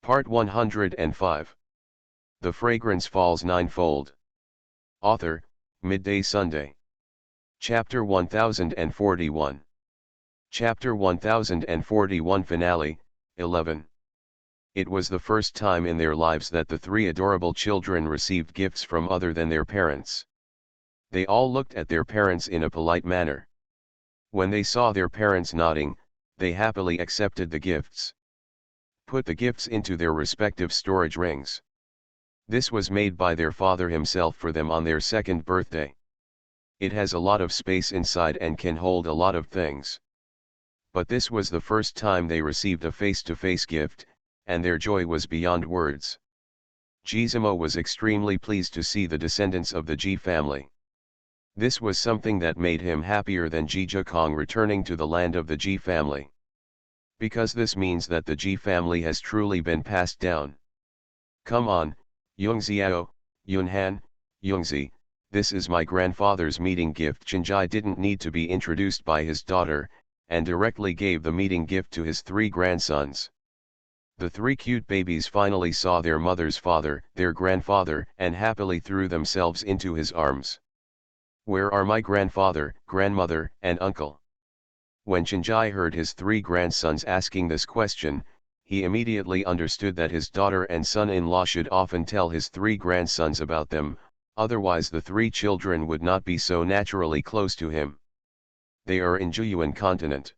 Part 105. The Fragrance Falls Ninefold. Author, Midday Sunday. Chapter 1041. Chapter 1041 Finale, 11. It was the first time in their lives that the three adorable children received gifts from other than their parents. They all looked at their parents in a polite manner. When they saw their parents nodding, they happily accepted the gifts. Put the gifts into their respective storage rings. This was made by their father himself for them on their second birthday. It has a lot of space inside and can hold a lot of things. But this was the first time they received a face-to-face gift, and their joy was beyond words. Gizmo was extremely pleased to see the descendants of the G family. This was something that made him happier than Jijikong returning to the land of the G family. Because this means that the G family has truly been passed down. Come on, Yungxiao, Yunhan, Yungzi, this is my grandfather's meeting gift. Xianxia didn't need to be introduced by his daughter, and directly gave the meeting gift to his three grandsons. The three cute babies finally saw their mother's father, their grandfather, and happily threw themselves into his arms. Where are my grandfather, grandmother, and uncle? When Xianxia heard his three grandsons asking this question, he immediately understood that his daughter and son-in-law should often tell his three grandsons about them, otherwise the three children would not be so naturally close to him. They are in Xuanhuan continent.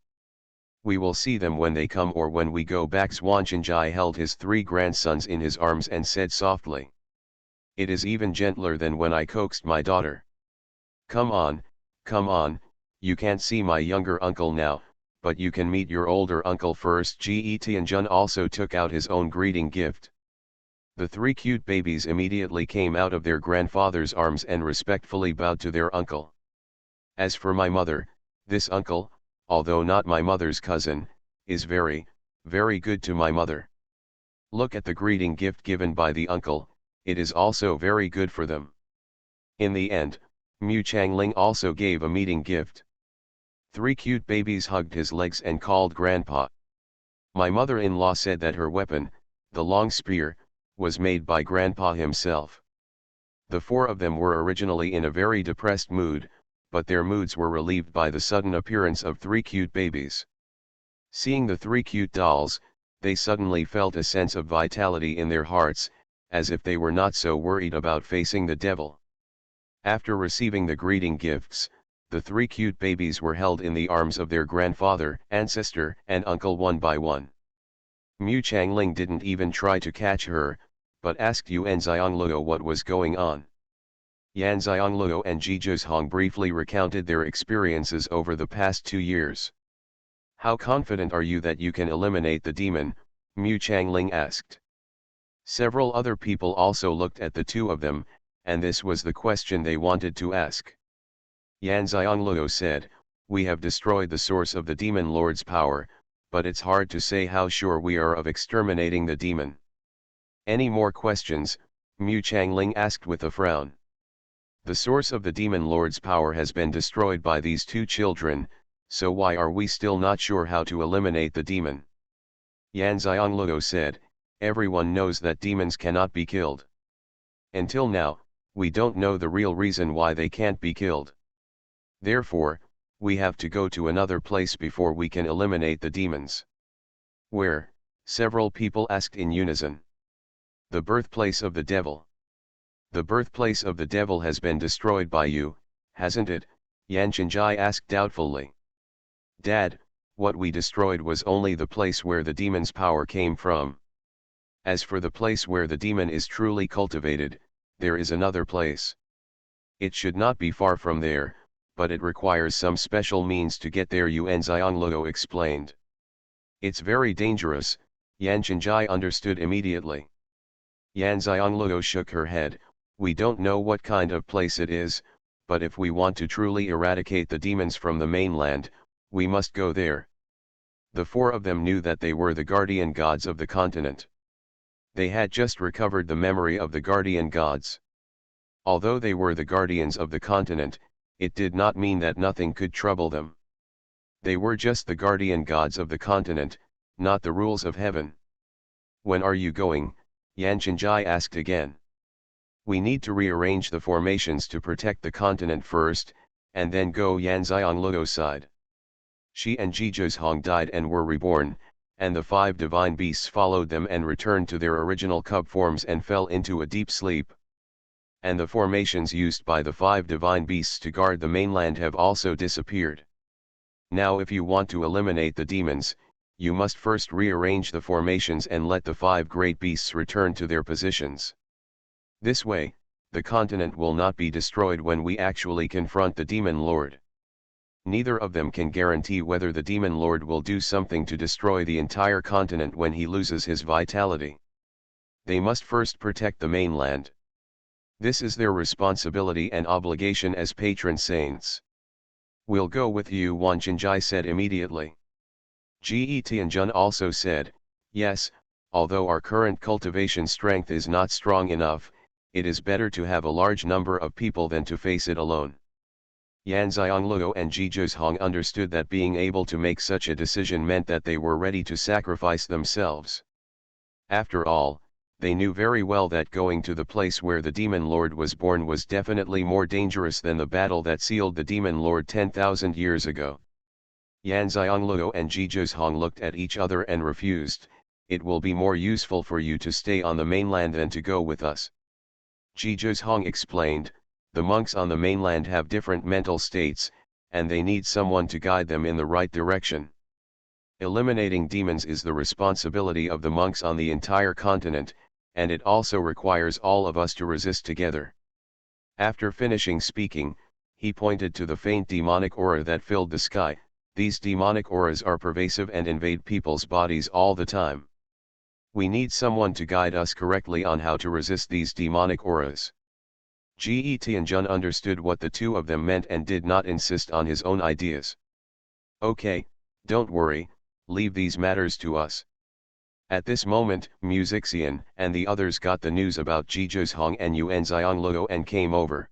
We will see them when they come or when we go back. Xianxia held his three grandsons in his arms and said softly. It is even gentler than when I coaxed my daughter. Come on, you can't see my younger uncle now, but you can meet your older uncle first. Tianjun also took out his own greeting gift. The three cute babies immediately came out of their grandfather's arms and respectfully bowed to their uncle. As for my mother, this uncle, although not my mother's cousin, is very, very good to my mother. Look at the greeting gift given by the uncle, it is also very good for them. In the end, Mu Changling also gave a meeting gift. Three cute babies hugged his legs and called Grandpa. My mother-in-law said that her weapon, the long spear, was made by Grandpa himself. The four of them were originally in a very depressed mood, but their moods were relieved by the sudden appearance of three cute babies. Seeing the three cute dolls, they suddenly felt a sense of vitality in their hearts, as if they were not so worried about facing the devil. After receiving the greeting gifts, the three cute babies were held in the arms of their grandfather, ancestor, and uncle one by one. Mu Changling didn't even try to catch her, but asked Yuan Xiangluo what was going on. Yan Xiangluo and Jijishong briefly recounted their experiences over the past 2 years. How confident are you that you can eliminate the demon? Mu Changling asked. Several other people also looked at the two of them, and this was the question they wanted to ask. Yan Xiangluo said, we have destroyed the source of the demon lord's power, but it's hard to say how sure we are of exterminating the demon. Any more questions? Mu Changling asked with a frown. The source of the demon lord's power has been destroyed by these two children, so why are we still not sure how to eliminate the demon? Yan Xiangluo said, everyone knows that demons cannot be killed. Until now, we don't know the real reason why they can't be killed. Therefore, we have to go to another place before we can eliminate the demons. Where? Several people asked in unison. The birthplace of the devil. The birthplace of the devil has been destroyed by you, hasn't it? Yan Xianxia asked doubtfully. Dad, what we destroyed was only the place where the demon's power came from. As for the place where the demon is truly cultivated, there is another place. It should not be far from there, but it requires some special means to get there, Yuan Xiangluo explained. It's very dangerous, Yan Xianxia understood immediately. Yan Xiangluo shook her head, we don't know what kind of place it is, but if we want to truly eradicate the demons from the mainland, we must go there. The four of them knew that they were the guardian gods of the continent. They had just recovered the memory of the guardian gods. Although they were the guardians of the continent, it did not mean that nothing could trouble them. They were just the guardian gods of the continent, not the rules of heaven. When are you going? Xianxia asked again. We need to rearrange the formations to protect the continent first, and then go, Yanxiangluo sighed. She and Jizhong died and were reborn, and the 5 divine beasts followed them and returned to their original cub forms and fell into a deep sleep. And the formations used by the 5 divine beasts to guard the mainland have also disappeared. Now if you want to eliminate the demons, you must first rearrange the formations and let the 5 great beasts return to their positions. This way, the continent will not be destroyed when we actually confront the demon lord. Neither of them can guarantee whether the demon lord will do something to destroy the entire continent when he loses his vitality. They must first protect the mainland. This is their responsibility and obligation as patron saints. We'll go with you, Wan Chenjai said immediately. Ge Tianjun also said, yes, although our current cultivation strength is not strong enough, it is better to have a large number of people than to face it alone. Yanxiangluo and Jizhong understood that being able to make such a decision meant that they were ready to sacrifice themselves. After all, they knew very well that going to the place where the demon lord was born was definitely more dangerous than the battle that sealed the demon lord 10,000 years ago. Yanxiangluo and Jizhong looked at each other and refused. It will be more useful for you to stay on the mainland than to go with us. Jizhong explained, the monks on the mainland have different mental states, and they need someone to guide them in the right direction. Eliminating demons is the responsibility of the monks on the entire continent, and it also requires all of us to resist together. After finishing speaking, he pointed to the faint demonic aura that filled the sky. These demonic auras are pervasive and invade people's bodies all the time. We need someone to guide us correctly on how to resist these demonic auras. Ge Tianjun understood what the two of them meant and did not insist on his own ideas. Okay, don't worry, leave these matters to us. At this moment, Xian and the others got the news about Jizhong and Yanxiangluo and came over.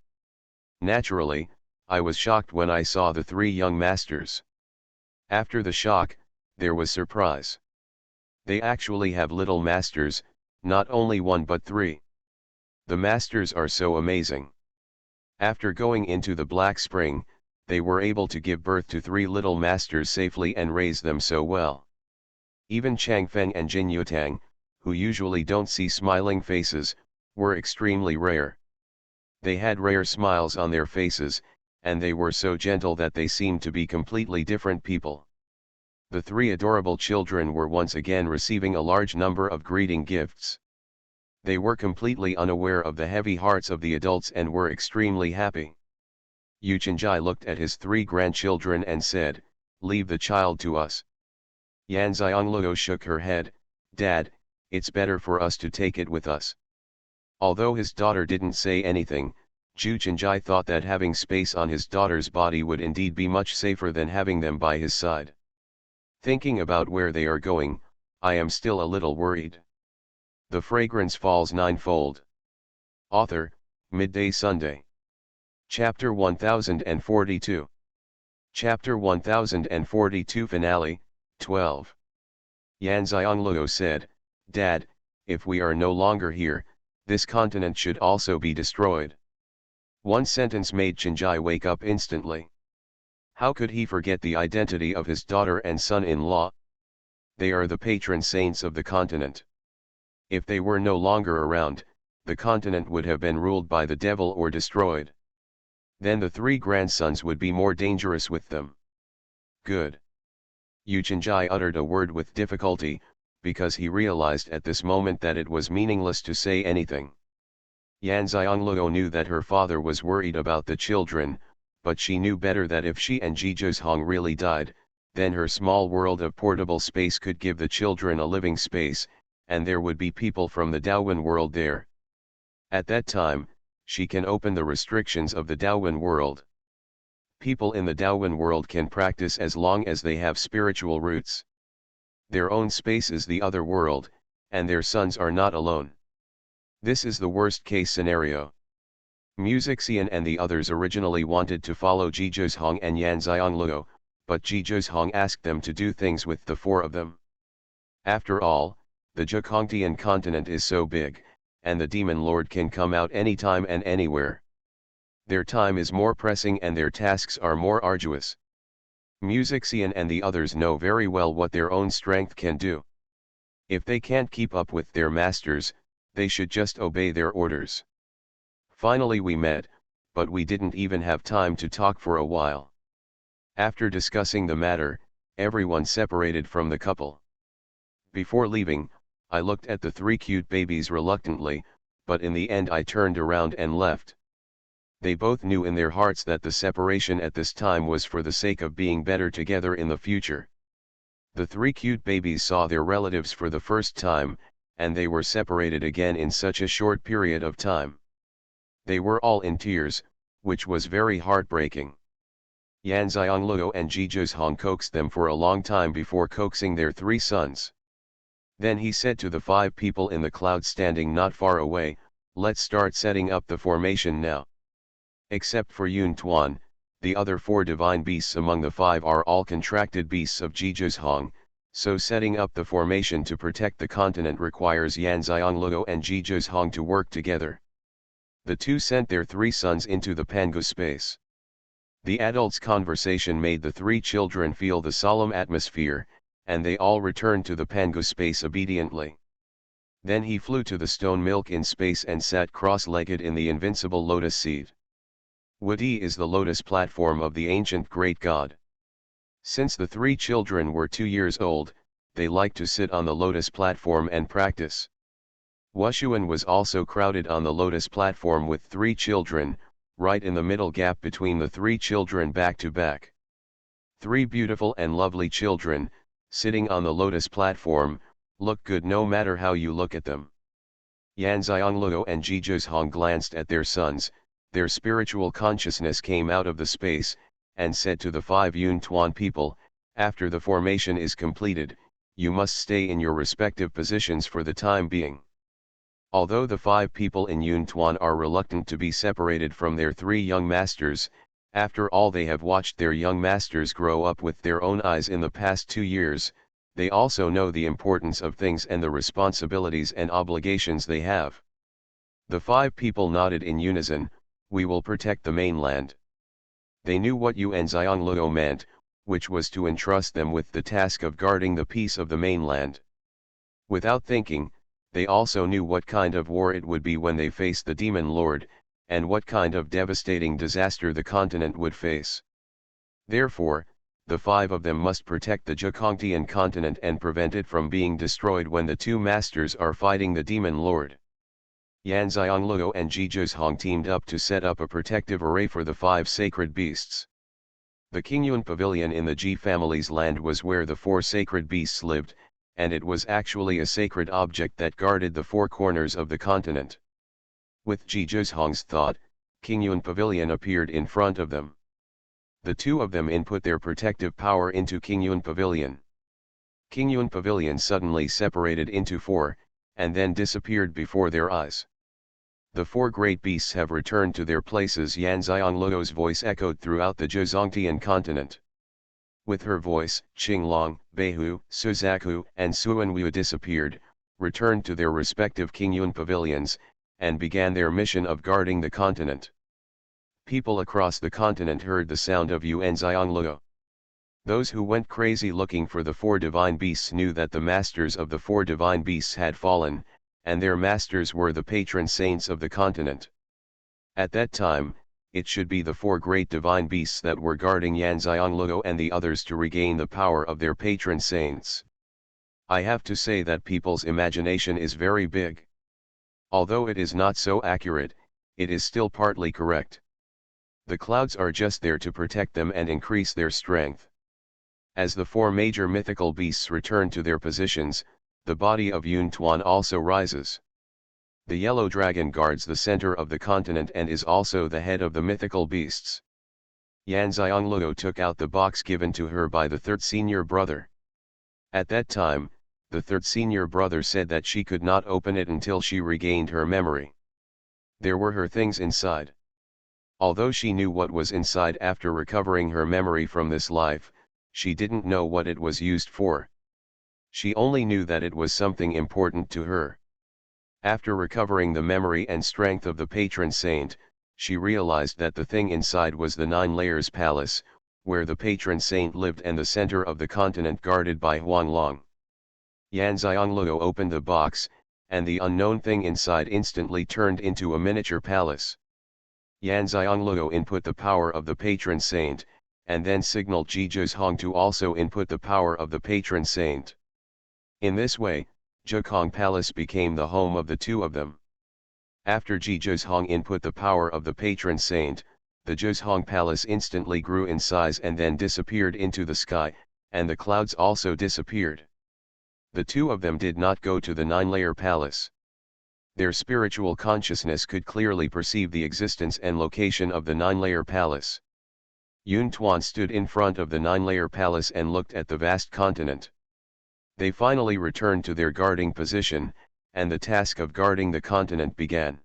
Naturally, I was shocked when I saw the 3 young masters. After the shock, there was surprise. They actually have little masters, not only 1 but 3. The masters are so amazing. After going into the Black Spring, they were able to give birth to 3 little masters safely and raise them so well. Even Changfeng and Jin Yutang, who usually don't see smiling faces, were extremely rare. They had rare smiles on their faces, and they were so gentle that they seemed to be completely different people. The 3 adorable children were once again receiving a large number of greeting gifts. They were completely unaware of the heavy hearts of the adults and were extremely happy. Yu Chenjai looked at his 3 grandchildren and said, leave the child to us. Yanxiangluo shook her head, Dad, it's better for us to take it with us. Although his daughter didn't say anything, Yu Chenjai thought that having space on his daughter's body would indeed be much safer than having them by his side. Thinking about where they are going, I am still a little worried. The Fragrance Falls Ninefold. Author, Midday Sunday. Chapter 1042. Chapter 1042 Finale, 12. Yanxiangluo said, Dad, if we are no longer here, this continent should also be destroyed. One sentence made Chenjai wake up instantly. How could he forget the identity of his daughter and son-in-law? They are the patron saints of the continent. If they were no longer around, the continent would have been ruled by the devil or destroyed. Then the 3 grandsons would be more dangerous with them. Good. Yu Chenjai uttered a word with difficulty, because he realized at this moment that it was meaningless to say anything. Yanxiangluo knew that her father was worried about the children, but she knew better that if she and Jizhong really died, then her small world of portable space could give the children a living space, and there would be people from the Daowen world there. At that time, she can open the restrictions of the Daowen world. People in the Daowen world can practice as long as they have spiritual roots. Their own space is the other world, and their sons are not alone. This is the worst case scenario. Xian and the others originally wanted to follow Jizhong and Yanxiangluo, but Jizhong asked them to do things with the 4 of them. After all, The Zhejiang continent is so big, and the demon lord can come out anytime and anywhere. Their time is more pressing and their tasks are more arduous. Xian and the others know very well what their own strength can do. If they can't keep up with their masters, they should just obey their orders. Finally we met, but we didn't even have time to talk for a while. After discussing the matter, everyone separated from the couple. Before leaving, I looked at the 3 cute babies reluctantly, but in the end I turned around and left. They both knew in their hearts that the separation at this time was for the sake of being better together in the future. The 3 cute babies saw their relatives for the first time, and they were separated again in such a short period of time. They were all in tears, which was very heartbreaking. Xianxia and Zhizhong coaxed them for a long time before coaxing their 3 sons. Then he said to the 5 people in the cloud standing not far away, "Let's start setting up the formation now." Except for Xuanhuan, the other 4 divine beasts among the 5 are all contracted beasts of Zhizhong, so setting up the formation to protect the continent requires Xianxia and Zhizhong to work together. The 2 sent their 3 sons into the Pangu space. The adults' conversation made the 3 children feel the solemn atmosphere, and they all returned to the Pangu space obediently. Then he flew to the stone milk in space and sat cross-legged in the invincible lotus seed. Wudi is the lotus platform of the ancient great god. Since the 3 children were 2 years old, they liked to sit on the lotus platform and practice. Xuanhuan was also crowded on the lotus platform with 3 children, right in the middle gap between the 3 children back to back. 3 beautiful and lovely children, sitting on the lotus platform, look good no matter how you look at them. Xianxia and Zhizhong glanced at their sons, their spiritual consciousness came out of the space, and said to the 5 Xuanhuan people, "After the formation is completed, you must stay in your respective positions for the time being." Although the 5 people in Xuanhuan are reluctant to be separated from their 3 young masters, after all they have watched their young masters grow up with their own eyes in the past 2 years, they also know the importance of things and the responsibilities and obligations they have. The 5 people nodded in unison, "We will protect the mainland." They knew what Xuanzang meant, which was to entrust them with the task of guarding the peace of the mainland. Without thinking, they also knew what kind of war it would be when they faced the demon lord, and what kind of devastating disaster the continent would face. Therefore, the 5 of them must protect the Zhejiang continent and prevent it from being destroyed when the 2 masters are fighting the demon lord. Xianxia and Zhizhong teamed up to set up a protective array for the 5 sacred beasts. The Qingyun pavilion in the Ji family's land was where the 4 sacred beasts lived, and it was actually a sacred object that guarded the 4 corners of the continent. With Zhizhong's thought, Qingyun pavilion appeared in front of them. The 2 of them input their protective power into Qingyun pavilion. Qingyun pavilion suddenly separated into 4, and then disappeared before their eyes. The 4 great beasts have returned to their places. Xianxia voice echoed throughout the Zhejiang continent. With her voice, Qinglong, Beihu, Suzaku, and Xuanhuan disappeared, returned to their respective Qingyun pavilions, and began their mission of guarding the continent. People across the continent heard the sound of Xuanzang. Those who went crazy looking for the 4 divine beasts knew that the masters of the 4 divine beasts had fallen, and their masters were the patron saints of the continent. At that time, it should be the 4 great divine beasts that were guarding Xianxia and the others to regain the power of their patron saints. I have to say that people's imagination is very big. Although it is not so accurate, it is still partly correct. The clouds are just there to protect them and increase their strength. As the 4 major mythical beasts return to their positions, the body of Xuanhuan also rises. The yellow dragon guards the center of the continent and is also the head of the mythical beasts. Xianxia took out the box given to her by the 3rd senior brother. At that time, the 3rd senior brother said that she could not open it until she regained her memory. There were her things inside. Although she knew what was inside after recovering her memory from this life, she didn't know what it was used for. She only knew that it was something important to her. After recovering the memory and strength of the patron saint, she realized that the thing inside was the 9 layers palace, where the patron saint lived and the center of the continent guarded by Huanglong. Yanxiangluo opened the box, and the unknown thing inside instantly turned into a miniature palace. Yanxiangluo input the power of the patron saint, and then signaled Zhizhong to also input the power of the patron saint. In this way, Zhikong Palace became the home of the two of them. After Zhizhong input the power of the patron saint, the Zhizhong Palace instantly grew in size and then disappeared into the sky, and the clouds also disappeared. The two of them did not go to the 9-layer palace. Their spiritual consciousness could clearly perceive the existence and location of the 9-layer palace. Yun Tuan stood in front of the 9-layer palace and looked at the vast continent. They finally returned to their guarding position, and the task of guarding the continent began.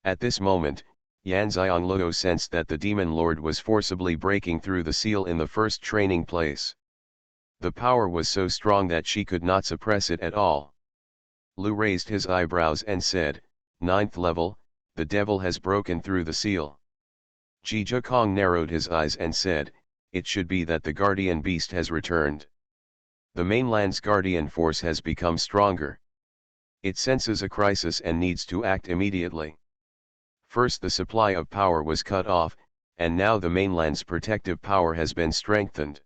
At this moment, Yanxiangluo sensed that the demon lord was forcibly breaking through the seal in the first training place. The power was so strong that she could not suppress it at all. Lu raised his eyebrows and said, "9th level, the devil has broken through the seal." Zhizhong narrowed his eyes and said, "It should be that the guardian beast has returned. The mainland's guardian force has become stronger. It senses a crisis and needs to act immediately. First the supply of power was cut off, and now the mainland's protective power has been strengthened.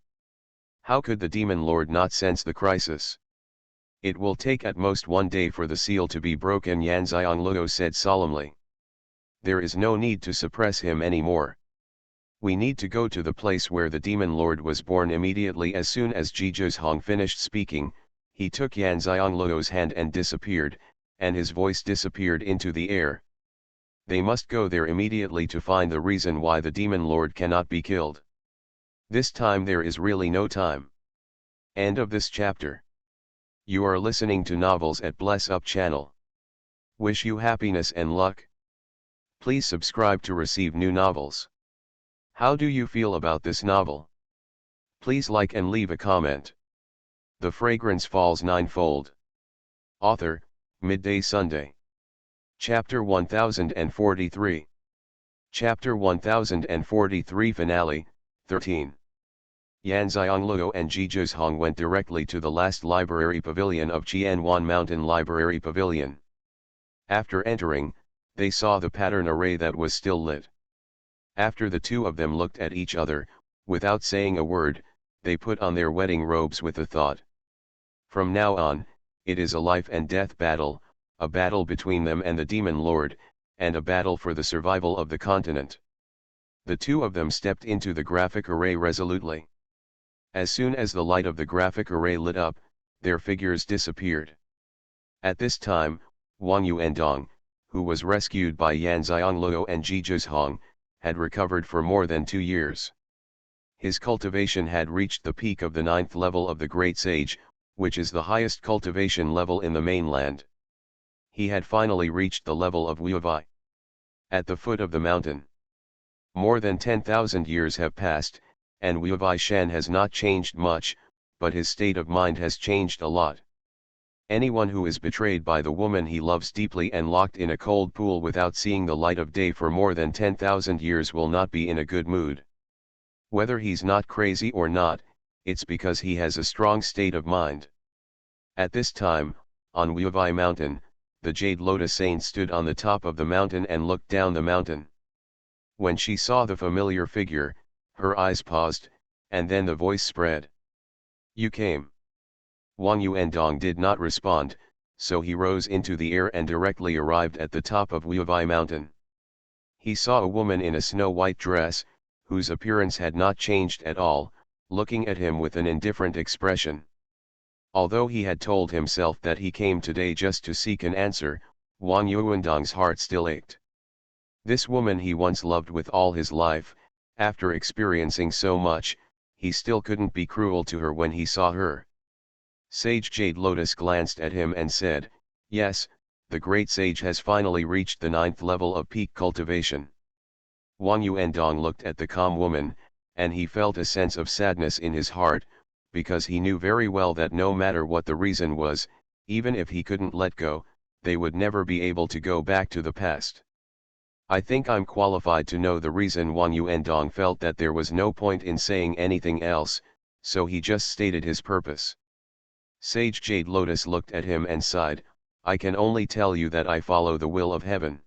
How could the demon lord not sense the crisis? It will take at most 1 day for the seal to be broken," Yanxiangluo said solemnly. "There is no need to suppress him anymore. We need to go to the place where the demon lord was born." Immediately as soon as Zhizhong finished speaking, he took Yanxiangluo's hand and disappeared, and his voice disappeared into the air. They must go there immediately to find the reason why the demon lord cannot be killed. This time there is really no time. End of this chapter. You are listening to novels at Bless Up channel. Wish you happiness and luck. Please subscribe to receive new novels. How do you feel about this novel? Please like and leave a comment. The Fragrance Falls Ninefold. Author, Midday Sunday. Chapter 1043. Chapter 1043 Finale, 13. Yanxiangluo and Zhizhong went directly to the last library pavilion of Xuanhuan Mountain Library Pavilion. After entering, they saw the pattern array that was still lit. After the two of them looked at each other, without saying a word, they put on their wedding robes with the thought. From now on, it is a life and death battle, a battle between them and the demon lord, and a battle for the survival of the continent. The two of them stepped into the graphic array resolutely. As soon as the light of the graphic array lit up, their figures disappeared. At this time, Wang Yuandong, who was rescued by Yanxiangluo and Zhizhong, had recovered for more than 2 years. His cultivation had reached the peak of the 9th level of the Great Sage, which is the highest cultivation level in the mainland. He had finally reached the level of Wuwei. At the foot of the mountain. More than 10,000 years have passed, and Wuwei Shan has not changed much, but his state of mind has changed a lot. Anyone who is betrayed by the woman he loves deeply and locked in a cold pool without seeing the light of day for more than 10,000 years will not be in a good mood. Whether he's not crazy or not, it's because he has a strong state of mind. At this time, on Wuwei Mountain, the Jade Lotus Saint stood on the top of the mountain and looked down the mountain. When she saw the familiar figure, her eyes paused, and then the voice spread. "You came." Wang Yuandong did not respond, so he rose into the air and directly arrived at the top of Wuwei Mountain. He saw a woman in a snow-white dress, whose appearance had not changed at all, looking at him with an indifferent expression. Although he had told himself that he came today just to seek an answer, Wang Yuandong's heart still ached. This woman he once loved with all his life. After experiencing so much, he still couldn't be cruel to her when he saw her. Sage Jade Lotus glanced at him and said, "Yes, the great sage has finally reached the 9th level of peak cultivation." Wang Yuandong looked at the calm woman, and he felt a sense of sadness in his heart, because he knew very well that no matter what the reason was, even if he couldn't let go, they would never be able to go back to the past. I think I'm qualified to know the reason Wang Yuandong felt that there was no point in saying anything else, so he just stated his purpose. Sage Jade Lotus looked at him and sighed, I can only tell you that I follow the will of heaven.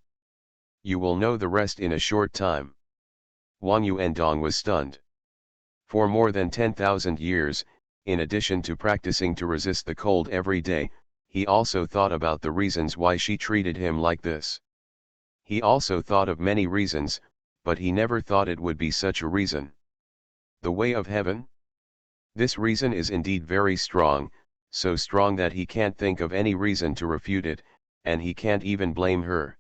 You will know the rest in a short time. Wang Yuandong was stunned. For more than 10,000 years, in addition to practicing to resist the cold every day, he also thought about the reasons why she treated him like this. He also thought of many reasons, but he never thought it would be such a reason. The way of heaven? This reason is indeed very strong, so strong that he can't think of any reason to refute it, and he can't even blame her.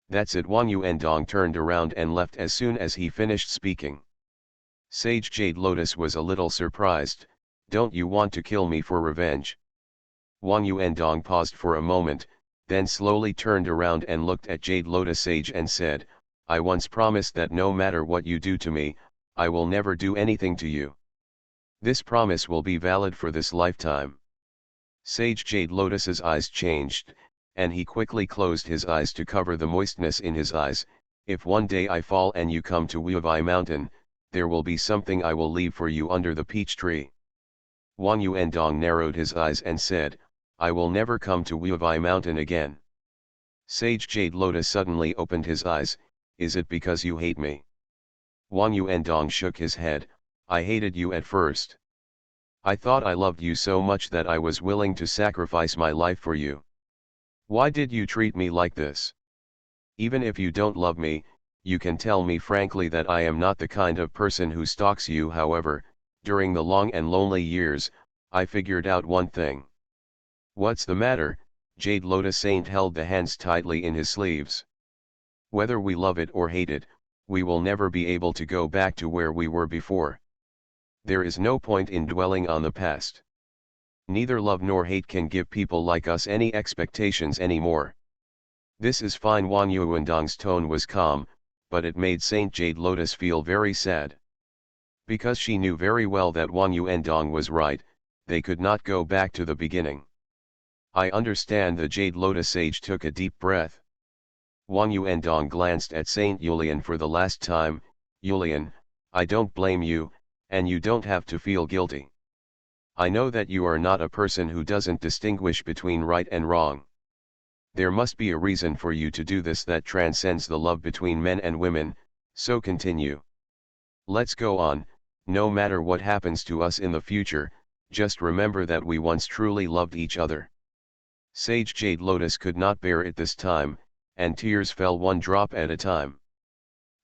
That's it. Wang Yuandong turned around and left as soon as he finished speaking. Sage Jade Lotus was a little surprised. Don't you want to kill me for revenge? Wang Yuandong paused for a moment, then slowly turned around and looked at Jade Lotus Sage and said, I once promised that no matter what you do to me, I will never do anything to you. This promise will be valid for this lifetime. Sage Jade Lotus's eyes changed, and he quickly closed his eyes to cover the moistness in his eyes. If one day I fall and you come to Wubai Mountain, there will be something I will leave for you under the peach tree. Wang Yuandong narrowed his eyes and said, I will never come to Wubai Mountain again. Sage Jade Lotus suddenly opened his eyes, is it because you hate me? Wang Yuandong shook his head, I hated you at first. I thought I loved you so much that I was willing to sacrifice my life for you. Why did you treat me like this? Even if you don't love me, you can tell me frankly that I am not the kind of person who stalks you. However, during the long and lonely years, I figured out one thing. What's the matter? Jade Lotus Saint held the hands tightly in his sleeves. Whether we love it or hate it, we will never be able to go back to where we were before. There is no point in dwelling on the past. Neither love nor hate can give people like us any expectations anymore. This is fine. Wang Yuandong's tone was calm, but it made Saint Jade Lotus feel very sad. Because she knew very well that Wang Yuandong was right, they could not go back to the beginning. I understand. The Jade Lotus sage took a deep breath. Wang Yuandong glanced at Saint Yulian for the last time. Yulian, I don't blame you, and you don't have to feel guilty. I know that you are not a person who doesn't distinguish between right and wrong. There must be a reason for you to do this that transcends the love between men and women, so continue. Let's go on. No matter what happens to us in the future, just remember that we once truly loved each other. Sage Jade Lotus could not bear it this time, and tears fell one drop at a time.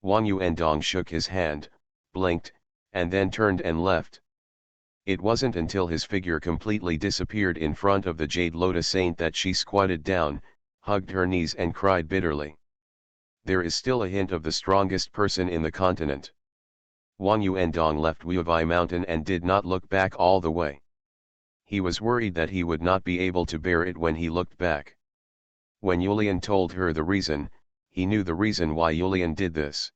Wang Yuandong shook his hand, blinked, and then turned and left. It wasn't until his figure completely disappeared in front of the Jade Lotus Saint that she squatted down, hugged her knees and cried bitterly. There is still a hint of the strongest person in the continent. Wang Yuandong left Wubai Mountain and did not look back all the way. He was worried that he would not be able to bear it when he looked back. When Yulian told her the reason, he knew the reason why Yulian did this.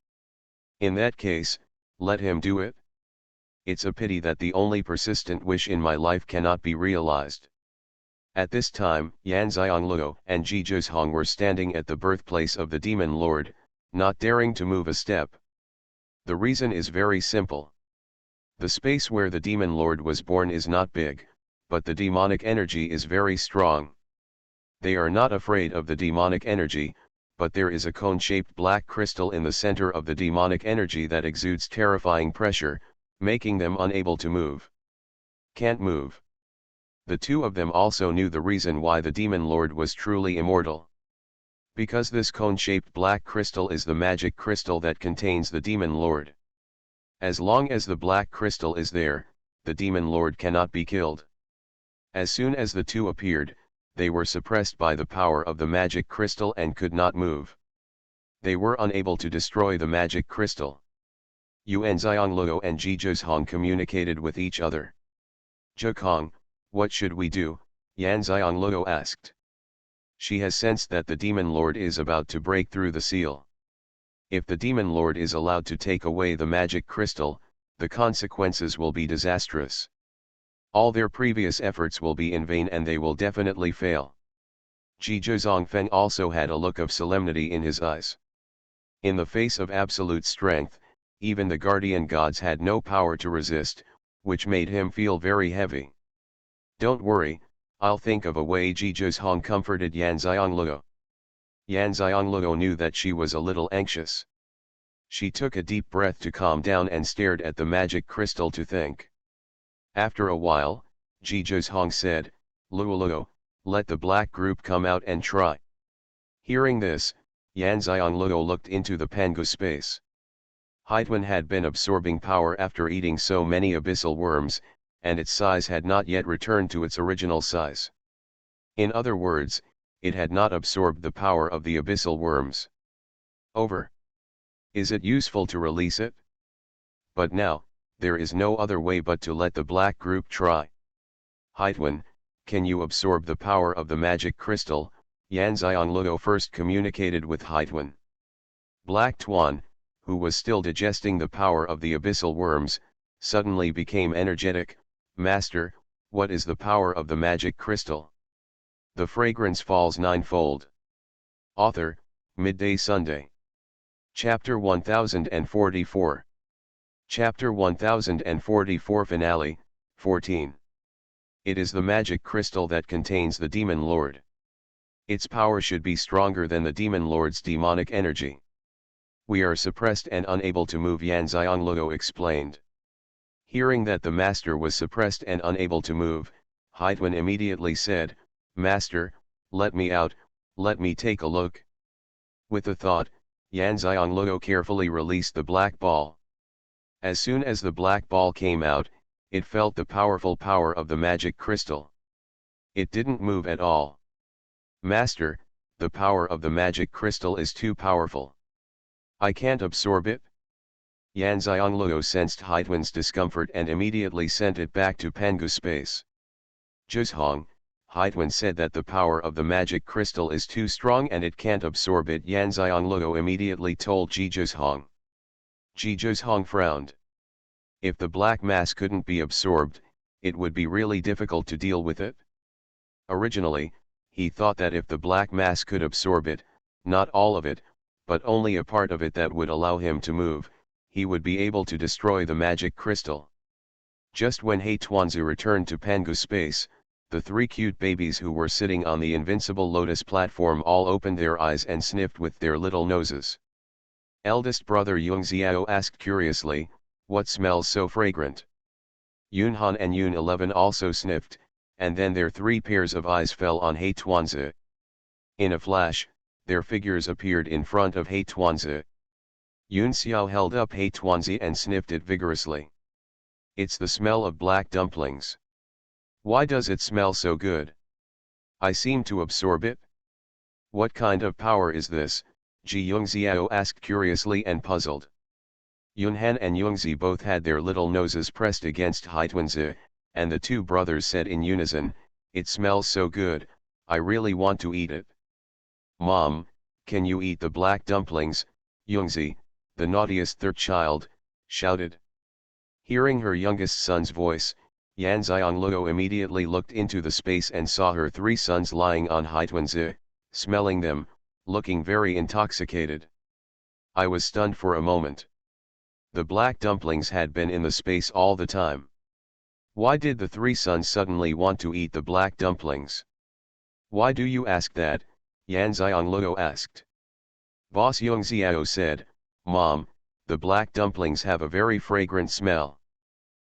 In that case, let him do it. It's a pity that the only persistent wish in my life cannot be realized. At this time, Yan Xiangluo and Ji Zhozhong were standing at the birthplace of the Demon Lord, not daring to move a step. The reason is very simple. The space where the Demon Lord was born is not big, but the demonic energy is very strong. They are not afraid of the demonic energy, but there is a cone-shaped black crystal in the center of the demonic energy that exudes terrifying pressure, making them unable to move. Can't move. The two of them also knew the reason why the Demon Lord was truly immortal. Because this cone-shaped black crystal is the magic crystal that contains the Demon Lord. As long as the black crystal is there, the Demon Lord cannot be killed. As soon as the two appeared, they were suppressed by the power of the magic crystal and could not move. They were unable to destroy the magic crystal. Yuan Xiangluo and Ji Zhozhong communicated with each other. Zhokong, what should we do? Yan Xiangluo asked. She has sensed that the Demon Lord is about to break through the seal. If the Demon Lord is allowed to take away the magic crystal, the consequences will be disastrous. All their previous efforts will be in vain and they will definitely fail. Zhizhe Zongfeng also had a look of solemnity in his eyes. In the face of absolute strength, even the guardian gods had no power to resist, which made him feel very heavy. Don't worry, I'll think of a way. Zhizhe Hong comforted Yan Xiangluo. Yan Xiangluo knew that she was a little anxious. She took a deep breath to calm down and stared at the magic crystal to think. After a while, Zhizhe Hong said, "Luoluo, let the black group come out and try." Hearing this, Yan Xiangluo looked into the Pangu space. Huituan had been absorbing power after eating so many abyssal worms, and its size had not yet returned to its original size. In other words, it had not absorbed the power of the abyssal worms. Over. Is it useful to release it? But now, there is no other way but to let the black group try. Huituan, can you absorb the power of the magic crystal? Yan Xiangluo first communicated with Huituan. Black Tuan, who was still digesting the power of the abyssal worms, suddenly became energetic. "Master, what is the power of the magic crystal?" The fragrance falls ninefold. Author, Midday Sunday. Chapter 1044. Chapter 1044 Finale, 14. It is the magic crystal that contains the demon lord. Its power should be stronger than the demon lord's demonic energy. We are suppressed and unable to move, Yan Xiangluo explained. Hearing that the master was suppressed and unable to move, Huituan immediately said, "Master, let me out, let me take a look." With the thought, Yan Xiangluo carefully released the black ball. As soon as the black ball came out, it felt the powerful power of the magic crystal. It didn't move at all. "Master, the power of the magic crystal is too powerful. I can't absorb it." Yan Xiangluo sensed Huituan's discomfort and immediately sent it back to Pangu space. "Zhizhong," Huituan said that the power of the magic crystal is too strong and it can't absorb it. Yan Xiangluo immediately told Zhizhong. Zhizhong frowned. If the black mass couldn't be absorbed, it would be really difficult to deal with it. Originally, he thought that if the black mass could absorb it, not all of it, but only a part of it that would allow him to move, he would be able to destroy the magic crystal. Just when Huituanzi returned to Pangu space, the three cute babies who were sitting on the invincible lotus platform all opened their eyes and sniffed with their little noses. Eldest brother Yungxiao asked curiously, "What smells so fragrant?" Yunhan and Yun 11 also sniffed, and then their three pairs of eyes fell on Huituanzi. In a flash, their figures appeared in front of Huituanzi. Yunxiao held up Huituanzi and sniffed it vigorously. "It's the smell of black dumplings. Why does it smell so good? I seem to absorb it." "What kind of power is this?" Ji Yungxiao asked curiously and puzzled. Yunhan and Yungzi both had their little noses pressed against Huituanzi, and the two brothers said in unison, "It smells so good, I really want to eat it." "Mom, can you eat the black dumplings?" Yungzi, the naughtiest third child, shouted. Hearing her youngest son's voice, Yan Xiangluo immediately looked into the space and saw her three sons lying on Huituanzi, smelling them, looking very intoxicated. I was stunned for a moment. The black dumplings had been in the space all the time. Why did the three sons suddenly want to eat the black dumplings? "Why do you ask that?" Yan Xiangluo asked. Boss Yungxiao said, "Mom, the black dumplings have a very fragrant smell.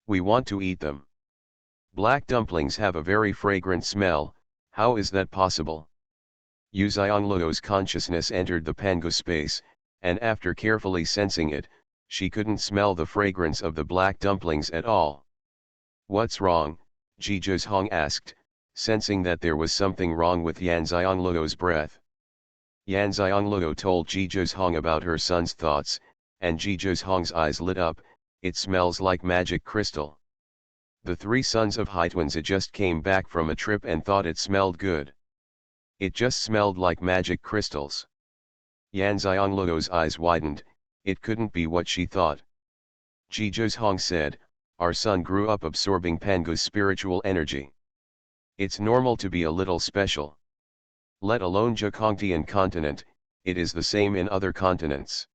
We want to eat them." "Black dumplings have a very fragrant smell, how is that possible?" Yu Xiangluo's consciousness entered the Pangu space, and after carefully sensing it, she couldn't smell the fragrance of the black dumplings at all. "What's wrong?" Zhizhong asked, sensing that there was something wrong with Yan Xiangluo's breath. Yan Xiangluo told Zhizhong about her son's thoughts, and Zhizhong's eyes lit up. "It smells like magic crystal. The three sons of Huituanzi just came back from a trip and thought it smelled good. It just smelled like magic crystals." Yan Xiangluo's eyes widened, it couldn't be what she thought. Zhizhong said, Our son grew up absorbing Pangu's spiritual energy. It's normal to be a little special. Let alone Jakongtian continent, it is the same in other continents.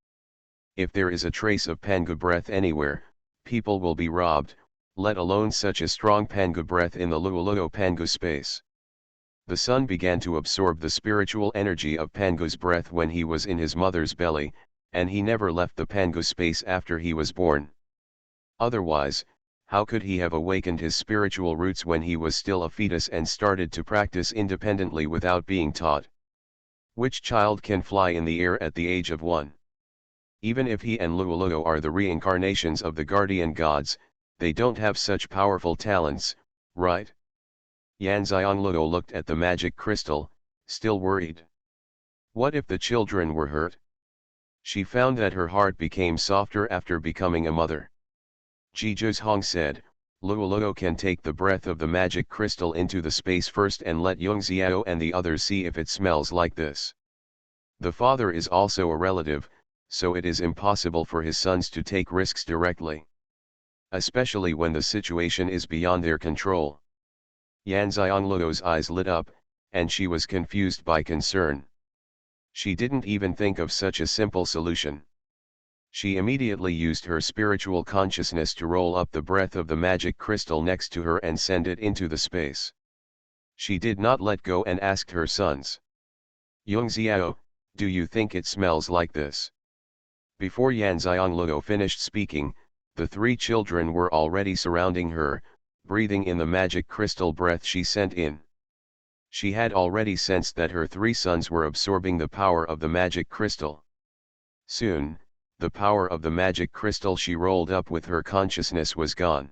If there is a trace of Pangu breath anywhere, people will be robbed, let alone such a strong Pangu breath in the Luoluo Pangu space. The son began to absorb the spiritual energy of Pangu's breath when he was in his mother's belly, and he never left the Pangu space after he was born. Otherwise, how could he have awakened his spiritual roots when he was still a fetus and started to practice independently without being taught? Which child can fly in the air at the age of 1? Even if he and Luoluo are the reincarnations of the guardian gods, they don't have such powerful talents, right? Xianxia looked at the magic crystal, still worried. What if the children were hurt? She found that her heart became softer after becoming a mother. Zhizhong said, Luoluo can take the breath of the magic crystal into the space first and let Yongxiao and the others see if it smells like this. The father is also a relative, so it is impossible for his sons to take risks directly. Especially when the situation is beyond their control. Xianxiangluo's eyes lit up, and she was confused by concern. She didn't even think of such a simple solution. She immediately used her spiritual consciousness to roll up the breath of the magic crystal next to her and send it into the space. She did not let go and asked her sons. Yongxiao, do you think it smells like this? Before Xianxiangluo finished speaking, the 3 children were already surrounding her, breathing in the magic crystal breath she sent in. She had already sensed that her 3 sons were absorbing the power of the magic crystal. Soon, the power of the magic crystal she rolled up with her consciousness was gone.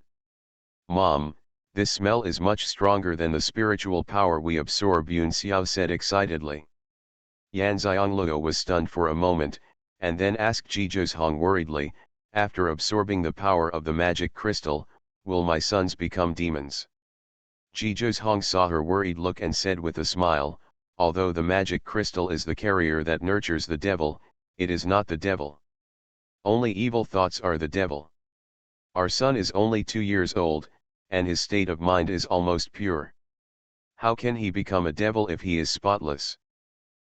Mom, this smell is much stronger than the spiritual power we absorb, Yunxiao said excitedly. Yanxiangluo was stunned for a moment, and then asked Zhizhong worriedly, after absorbing the power of the magic crystal, will my sons become demons? Zhizhong saw her worried look and said with a smile, although the magic crystal is the carrier that nurtures the devil, it is not the devil. Only evil thoughts are the devil. Our son is only 2 years old, and his state of mind is almost pure. How can he become a devil if he is spotless?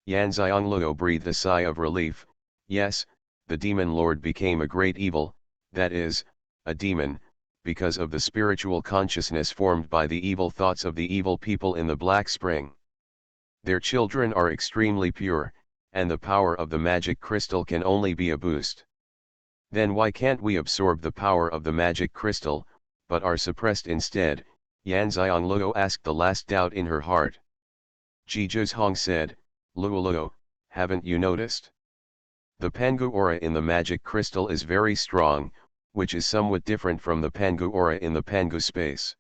Yanxiangluo breathed a sigh of relief. Yes, the demon lord became a great evil, that is, a demon, because of the spiritual consciousness formed by the evil thoughts of the evil people in the Black Spring. Their children are extremely pure, and the power of the magic crystal can only be a boost. Then why can't we absorb the power of the magic crystal, but are suppressed instead? Yanxiangluo asked the last doubt in her heart. Zhizhong said, Luoluo, haven't you noticed? The Pangu aura in the magic crystal is very strong, which is somewhat different from the Pangu aura in the Pangu space.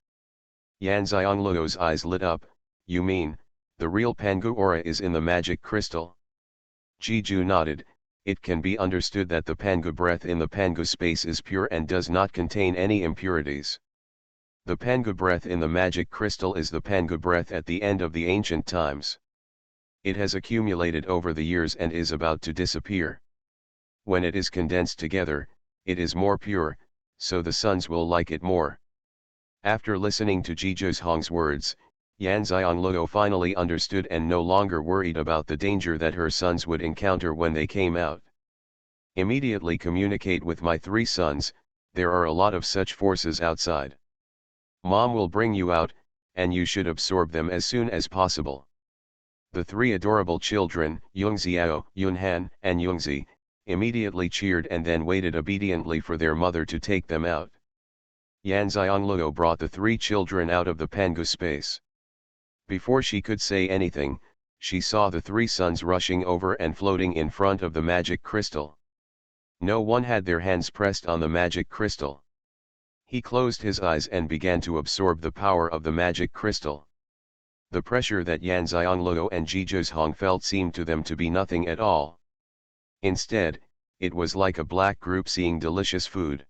Yanxiangluo's eyes lit up. You mean, the real Pangu aura is in the magic crystal? Zhizhu nodded. It can be understood that the Pangu breath in the Pangu space is pure and does not contain any impurities. The Pangu breath in the magic crystal is the Pangu breath at the end of the ancient times. It has accumulated over the years and is about to disappear. When it is condensed together, it is more pure, so the sons will like it more. After listening to Zhizhong's words, Yanxiangluo finally understood and no longer worried about the danger that her sons would encounter when they came out. Immediately communicate with my 3 sons, there are a lot of such forces outside. Mom will bring you out, and you should absorb them as soon as possible. The 3 adorable children, Yongxiao, Yunhan, and Yongzi, immediately cheered and then waited obediently for their mother to take them out. Yanxiangluo brought the 3 children out of the Pangu space. Before she could say anything, she saw the 3 sons rushing over and floating in front of the magic crystal. No one had their hands pressed on the magic crystal. He closed his eyes and began to absorb the power of the magic crystal. The pressure that Yanxiangluo and Zhizhong felt seemed to them to be nothing at all. Instead, it was like a black group seeing delicious food.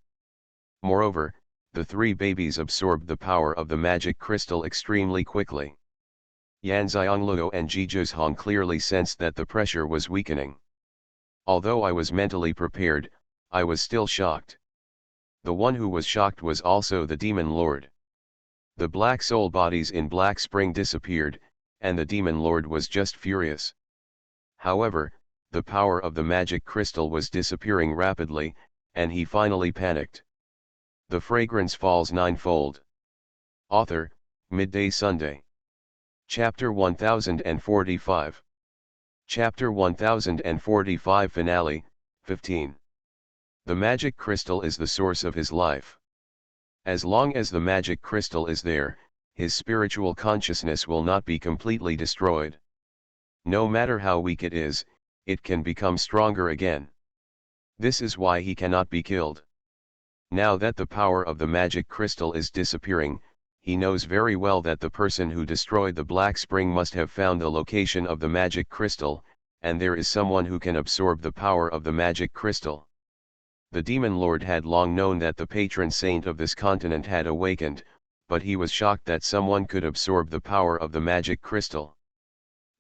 Moreover, the 3 babies absorbed the power of the magic crystal extremely quickly. Yanxiangluo and Zhizhong clearly sensed that the pressure was weakening. Although I was mentally prepared, I was still shocked. The one who was shocked was also the demon lord. The black soul bodies in Black Spring disappeared, and the demon lord was just furious. However, the power of the magic crystal was disappearing rapidly, and he finally panicked. The fragrance falls ninefold. Author, Midday Sunday. Chapter 1045. Chapter 1045 Finale, 15. The magic crystal is the source of his life. As long as the magic crystal is there, his spiritual consciousness will not be completely destroyed. No matter how weak it is, it can become stronger again. This is why he cannot be killed. Now that the power of the magic crystal is disappearing, he knows very well that the person who destroyed the Black Spring must have found the location of the magic crystal, and there is someone who can absorb the power of the magic crystal. The demon lord had long known that the patron saint of this continent had awakened, but he was shocked that someone could absorb the power of the magic crystal.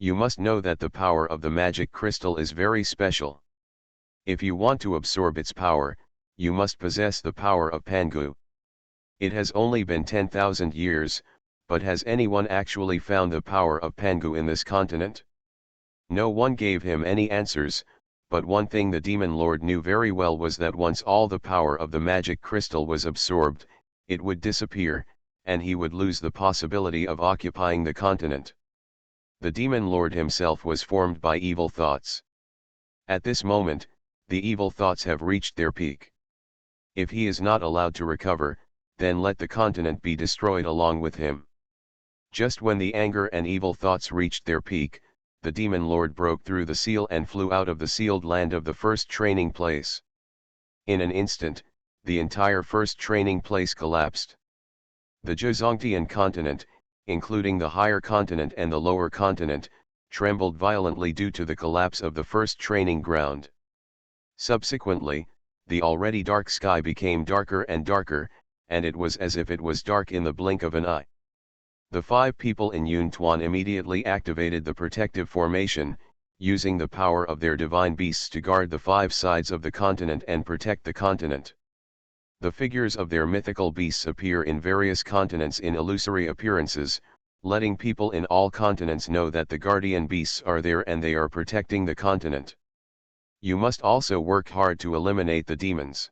You must know that the power of the magic crystal is very special. If you want to absorb its power, you must possess the power of Pangu. It has only been 10,000 years, but has anyone actually found the power of Pangu in this continent? No one gave him any answers, but one thing the demon lord knew very well was that once all the power of the magic crystal was absorbed, it would disappear, and he would lose the possibility of occupying the continent. The demon lord himself was formed by evil thoughts. At this moment, the evil thoughts have reached their peak. If he is not allowed to recover, then let the continent be destroyed along with him. Just when the anger and evil thoughts reached their peak, the demon lord broke through the seal and flew out of the sealed land of the first training place. In an instant, the entire first training place collapsed. The Zhongtian continent, including the higher continent and the lower continent, trembled violently due to the collapse of the first training ground. Subsequently, the already dark sky became darker and darker, and it was as if it was dark in the blink of an eye. The 5 people in Yuntuan immediately activated the protective formation, using the power of their divine beasts to guard the 5 sides of the continent and protect the continent. The figures of their mythical beasts appear in various continents in illusory appearances, letting people in all continents know that the guardian beasts are there and they are protecting the continent. You must also work hard to eliminate the demons.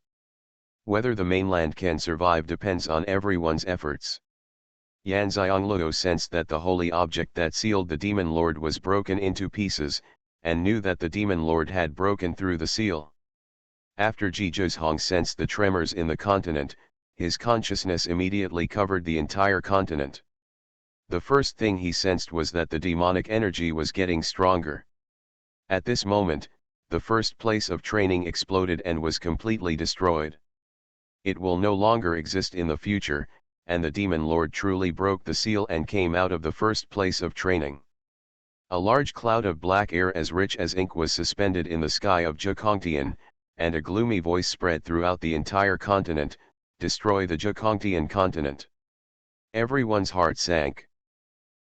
Whether the mainland can survive depends on everyone's efforts. Yanxiangluo sensed that the holy object that sealed the demon lord was broken into pieces, and knew that the demon lord had broken through the seal. After Jizhong sensed the tremors in the continent, his consciousness immediately covered the entire continent. The first thing he sensed was that the demonic energy was getting stronger. At this moment, the first place of training exploded and was completely destroyed. It will no longer exist in the future, and the demon lord truly broke the seal and came out of the first place of training. A large cloud of black air as rich as ink was suspended in the sky of Zhongtian, and a gloomy voice spread throughout the entire continent, "Destroy the Zhongtian continent." Everyone's heart sank.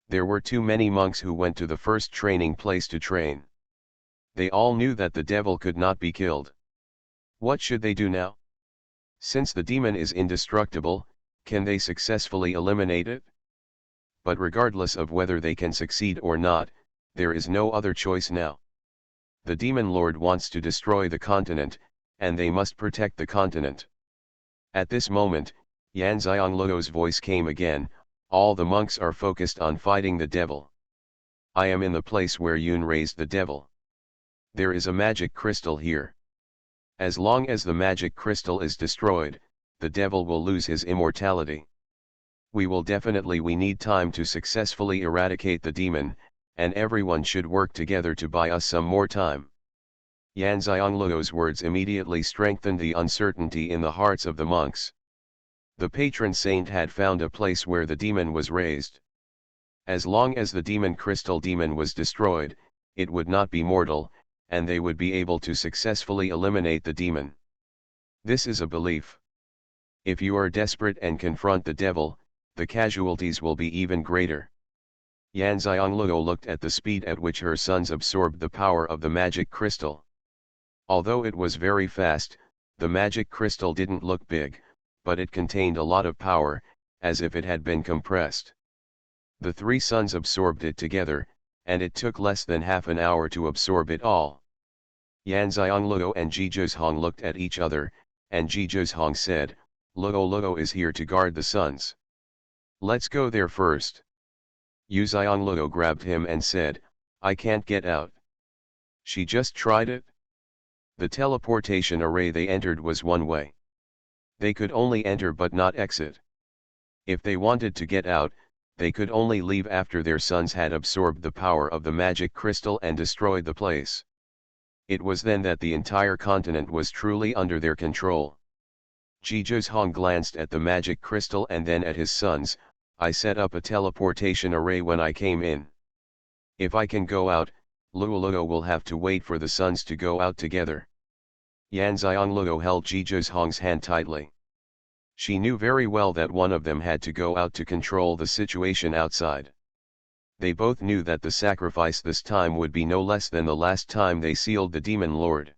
There were too many monks who went to the first training place to train. They all knew that the devil could not be killed. What should they do now? Since the demon is indestructible, can they successfully eliminate it? But regardless of whether they can succeed or not, there is no other choice now. The demon lord wants to destroy the continent, and they must protect the continent. At this moment, Yanxiangluo's voice came again, "All the monks are focused on fighting the devil. I am in the place where Yun raised the devil. There is a magic crystal here. As long as the magic crystal is destroyed, the devil will lose his immortality. We need time to successfully eradicate the demon, and everyone should work together to buy us some more time." Yanxiangluo's words immediately strengthened the uncertainty in the hearts of the monks. The patron saint had found a place where the demon was raised. As long as the demon crystal demon was destroyed, it would not be mortal, and they would be able to successfully eliminate the demon. This is a belief. If you are desperate and confront the devil, the casualties will be even greater. Yanxiangluo looked at the speed at which her sons absorbed the power of the magic crystal. Although it was very fast, the magic crystal didn't look big, but it contained a lot of power, as if it had been compressed. The three suns absorbed it together, and it took less than half an hour to absorb it all. Yanxiangluo and Jizhong looked at each other, and Jizhong said, Luo is here to guard the suns. Let's go there first. Yuxiangluo grabbed him and said, I can't get out. She just tried it? The teleportation array they entered was one way. They could only enter but not exit. If they wanted to get out, they could only leave after their suns had absorbed the power of the magic crystal and destroyed the place. It was then that the entire continent was truly under their control. Jizhong glanced at the magic crystal and then at his sons. I set up a teleportation array when I came in. If I can go out, Luo will have to wait for the suns to go out together. Yanxiangluo held Jizhong's hand tightly. She knew very well that one of them had to go out to control the situation outside. They both knew that the sacrifice this time would be no less than the last time they sealed the Demon Lord.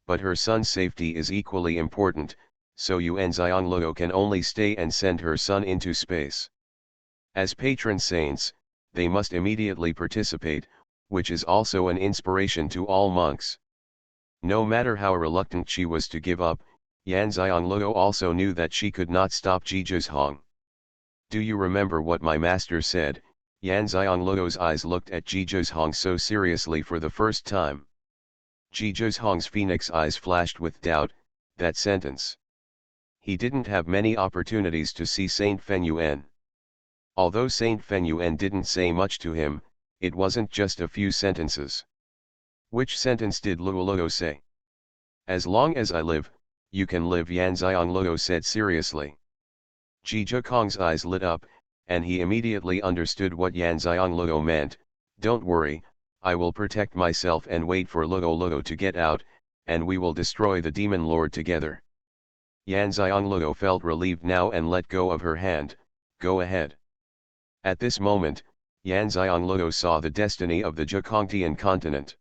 But her son's safety is equally important, so Yanxiangluo can only stay and send her son into space. As patron saints, they must immediately participate, which is also an inspiration to all monks. No matter how reluctant she was to give up, Yanxiangluo also knew that she could not stop Jizhong. Do you remember what my master said? Yanxiangluo's eyes looked at Jizhong so seriously for the first time. Jizhong's phoenix eyes flashed with doubt. That sentence. He didn't have many opportunities to see Saint Fenyuan. Although Saint Fenyuan didn't say much to him, it wasn't just a few sentences. Which sentence did Luo say? As long as I live, you can live, Yanxiangluo said seriously. Jizhong's eyes lit up, and he immediately understood what Yanxiangluo meant. Don't worry, I will protect myself and wait for Luo to get out, and we will destroy the Demon Lord together. Yanxiangluo felt relieved now and let go of her hand. Go ahead. At this moment, Yanxiangluo saw the destiny of the Zhejiangtian continent.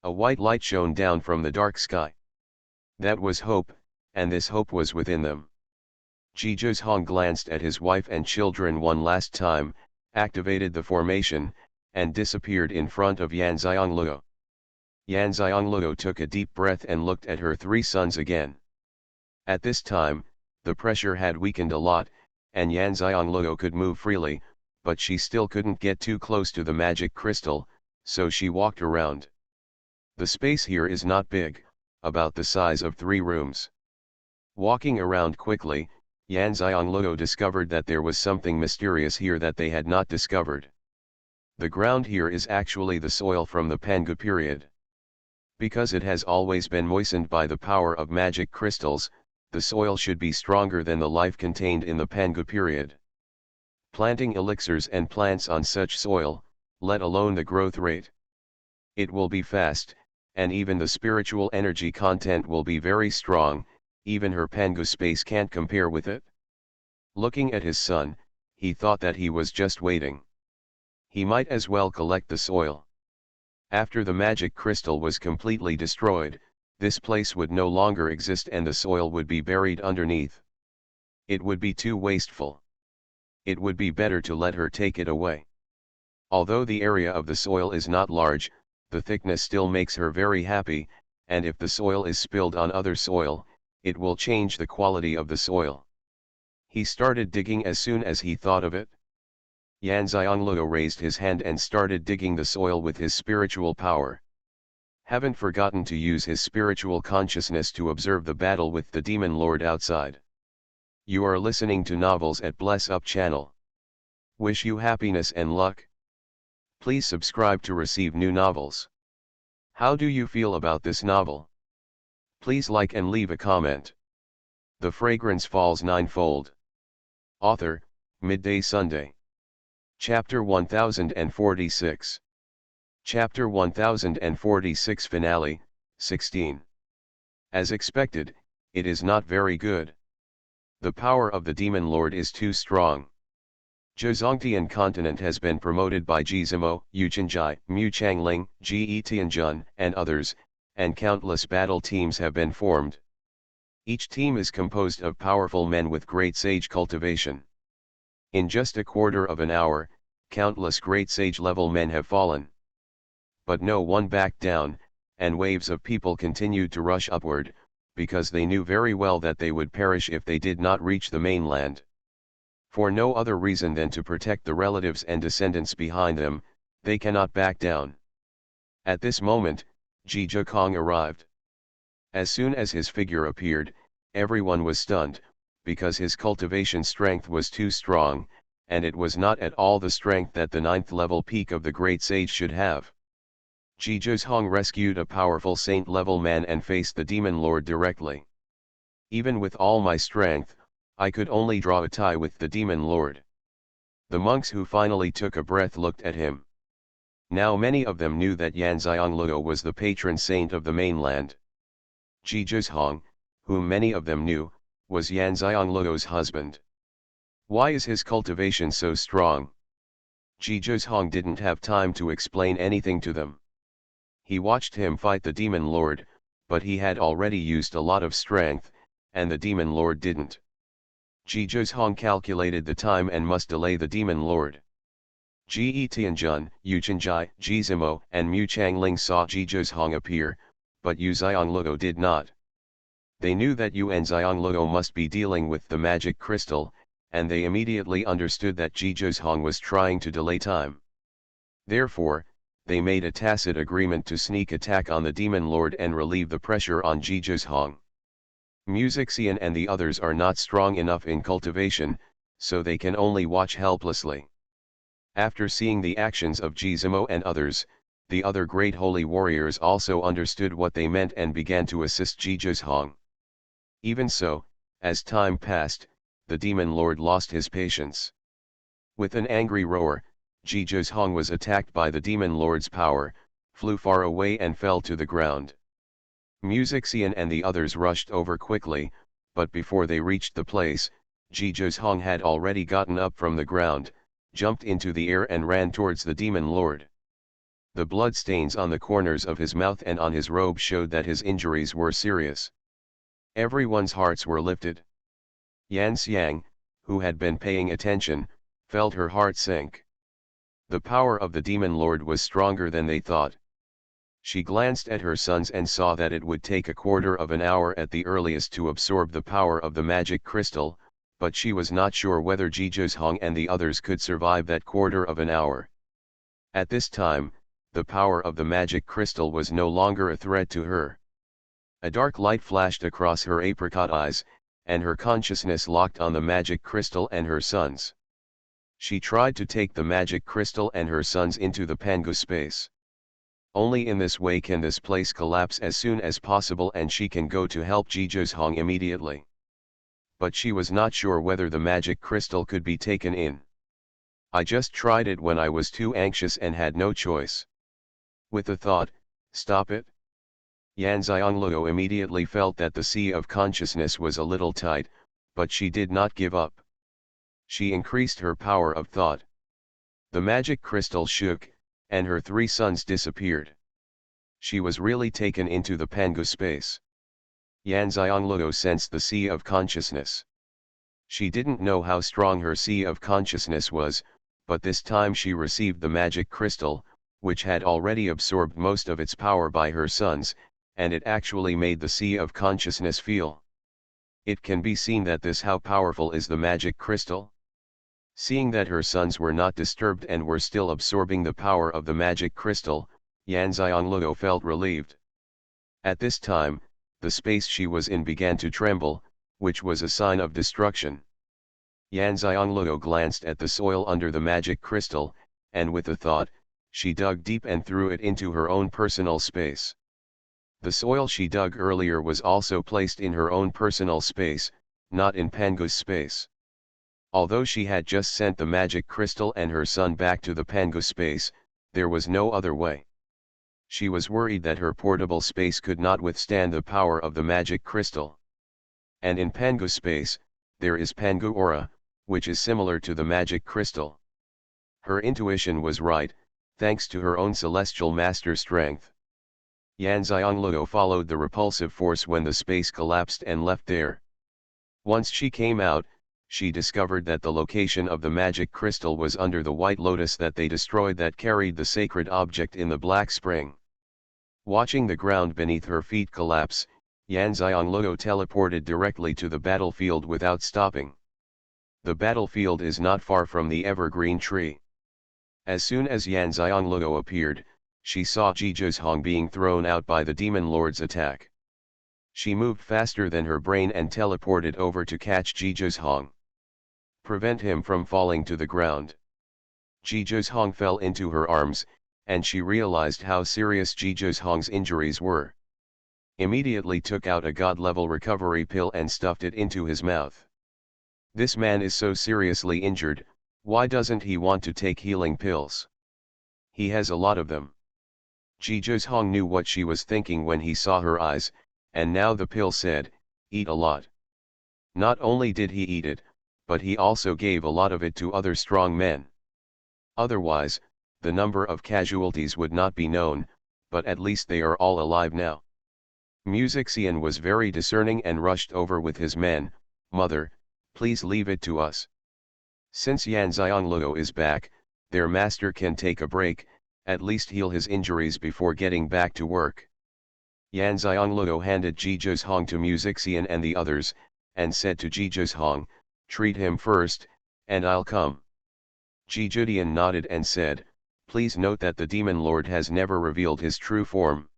A white light shone down from the dark sky. That was hope, and this hope was within them. Jizhong glanced at his wife and children one last time, activated the formation, and disappeared in front of Yanxiangluo. Yanxiangluo took a deep breath and looked at her three sons again. At this time, the pressure had weakened a lot, and Yanxiangluo could move freely, but she still couldn't get too close to the magic crystal, so she walked around. The space here is not big, about the size of 3 rooms. Walking around quickly, Yanxiangluo discovered that there was something mysterious here that they had not discovered. The ground here is actually the soil from the Pangu period. Because it has always been moistened by the power of magic crystals, the soil should be stronger than the life contained in the Pangu period. Planting elixirs and plants on such soil, let alone the growth rate. It will be fast, and even the spiritual energy content will be very strong, even her Pangu space can't compare with it. Looking at his son, he thought that he was just waiting. He might as well collect the soil. After the magic crystal was completely destroyed, this place would no longer exist and the soil would be buried underneath. It would be too wasteful. It would be better to let her take it away. Although the area of the soil is not large, the thickness still makes her very happy, and if the soil is spilled on other soil, it will change the quality of the soil. He started digging as soon as he thought of it. Yanxiangluo raised his hand and started digging the soil with his spiritual power. Haven't forgotten to use his spiritual consciousness to observe the battle with the Demon Lord outside. You are listening to Novels at Bless Up channel. Wish you happiness and luck. Please subscribe to receive new novels. How do you feel about this novel? Please like and leave a comment. The Fragrance Falls Ninefold. Author, Midday Sunday. Chapter 1046. Chapter 1046 Finale, 16. As expected, it is not very good. The power of the Demon Lord is too strong. Zhejiangtian continent has been promoted by Jizimo, Yuchenjai, Mu Changling, Ge Tianjun, and others, and countless battle teams have been formed. Each team is composed of powerful men with great sage cultivation. In just a quarter of an hour, countless great sage level men have fallen. But no one backed down, and waves of people continued to rush upward, because they knew very well that they would perish if they did not reach the mainland. For no other reason than to protect the relatives and descendants behind them, they cannot back down. At this moment, Jija Kong arrived. As soon as his figure appeared, everyone was stunned, because his cultivation strength was too strong, and it was not at all the strength that the 9th level peak of the great sage should have. Jija Hong rescued a powerful saint level man and faced the demon lord directly. Even with all my strength, I could only draw a tie with the demon lord. The monks who finally took a breath looked at him. Now many of them knew that Yan Xiangleo was the patron saint of the mainland. Jija Hong, whom many of them knew, was Yan Xiangleo's husband. Why is his cultivation so strong? Jija Hong didn't have time to explain anything to them. He watched him fight the demon lord, but he had already used a lot of strength, and the demon lord didn't. Jija Hong calculated the time and must delay the demon lord. Ji Tianjun, Yu Chenjai, Ji Zimo, and Mu Changling saw Jija Hong appear, but Yu Xiangleo did not. They knew that Yu and Xiangleo must be dealing with the magic crystal, and they immediately understood that Jija Hong was trying to delay time. Therefore, they made a tacit agreement to sneak attack on the demon lord and relieve the pressure on Jija Hong. Xian and the others are not strong enough in cultivation, so they can only watch helplessly. After seeing the actions of Jizimo and others, the other great holy warriors also understood what they meant and began to assist Jija Hong. Even so, as time passed, the demon lord lost his patience. With an angry roar, Jija Hong was attacked by the demon lord's power, flew far away and fell to the ground. Xian and the others rushed over quickly, but before they reached the place, Jija Hong had already gotten up from the ground, jumped into the air and ran towards the demon lord. The blood stains on the corners of his mouth and on his robe showed that his injuries were serious. Everyone's hearts were lifted. Xianxia, who had been paying attention, felt her heart sink. The power of the demon lord was stronger than they thought. She glanced at her sons and saw that it would take a quarter of an hour at the earliest to absorb the power of the magic crystal, but she was not sure whether Jija Hong and the others could survive that quarter of an hour. At this time, the power of the magic crystal was no longer a threat to her. A dark light flashed across her apricot eyes, and her consciousness locked on the magic crystal and her sons. She tried to take the magic crystal and her sons into the Pangu space. Only in this way can this place collapse as soon as possible and she can go to help Jija Hong immediately. But she was not sure whether the magic crystal could be taken in. I just tried it when I was too anxious and had no choice. With the thought, stop it. Yan Xiangleo immediately felt that the sea of consciousness was a little tight, but she did not give up. She increased her power of thought. The magic crystal shook, and her three sons disappeared. She was really taken into the Pangu space. Yan Xiangleo sensed the sea of consciousness. She didn't know how strong her sea of consciousness was, but this time she received the magic crystal, which had already absorbed most of its power by her sons, and it actually made the sea of consciousness feel. It can be seen that this how powerful is the magic crystal. Seeing that her sons were not disturbed and were still absorbing the power of the magic crystal, Yan Xiangleo felt relieved. At this time, the space she was in began to tremble, which was a sign of destruction. Yan Xiangleo glanced at the soil under the magic crystal, and with a thought, she dug deep and threw it into her own personal space. The soil she dug earlier was also placed in her own personal space, not in Pangu's space. Although she had just sent the magic crystal and her son back to the Pangu space, there was no other way. She was worried that her portable space could not withstand the power of the magic crystal. And in Pangu space, there is Pangu aura, which is similar to the magic crystal. Her intuition was right, thanks to her own celestial master strength. Xianxia followed the repulsive force when the space collapsed and left there. Once she came out, she discovered that the location of the magic crystal was under the white lotus that they destroyed that carried the sacred object in the black spring. Watching the ground beneath her feet collapse, Xianxia teleported directly to the battlefield without stopping. The battlefield is not far from the evergreen tree. As soon as Xianxia appeared, she saw Xuanhuan being thrown out by the demon lord's attack. She moved faster than her brain and teleported over to catch Xuanhuan. Prevent him from falling to the ground. Xuanhuan fell into her arms, and she realized how serious Xuanhuan's injuries were. Immediately took out a god-level recovery pill and stuffed it into his mouth. This man is so seriously injured, why doesn't he want to take healing pills? He has a lot of them. Xuanhuan knew what she was thinking when he saw her eyes, and now the pill said, "Eat a lot." Not only did he eat it, but he also gave a lot of it to other strong men. Otherwise, the number of casualties would not be known, but at least they are all alive now. Xian was very discerning and rushed over with his men. "Mother, please leave it to us. Since Xianxia is back, their master can take a break, at least heal his injuries before getting back to work." Xianxia handed Xuanhuan to Xian and the others, and said to Xuanhuan, "Treat him first, and I'll come." Xuanhuan nodded and said, "Please note that the demon lord has never revealed his true form.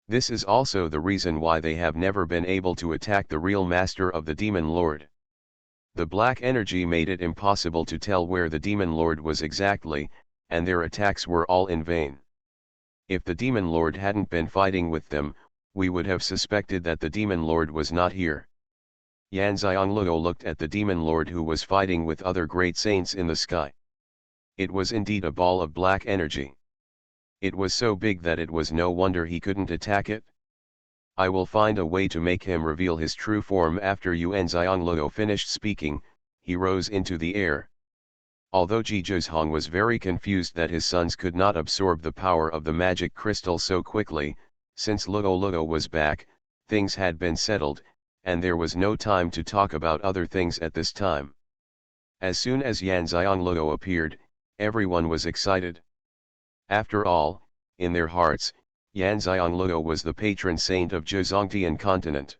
This is also the reason why they have never been able to attack the real master of the demon lord. The black energy made it impossible to tell where the demon lord was exactly, and their attacks were all in vain. If the demon lord hadn't been fighting with them, we would have suspected that the demon lord was not here." Xianxia looked at the demon lord who was fighting with other great saints in the sky. It was indeed a ball of black energy. It was so big that it was no wonder he couldn't attack it. "I will find a way to make him reveal his true form." After Xianxia finished speaking, he rose into the air. Although Xuanhuan was very confused that his sons could not absorb the power of the magic crystal so quickly, since Luo was back, things had been settled, and there was no time to talk about other things at this time. As soon as Xianxia appeared, everyone was excited. After all, in their hearts, Xianxia was the patron saint of Zhongtian continent.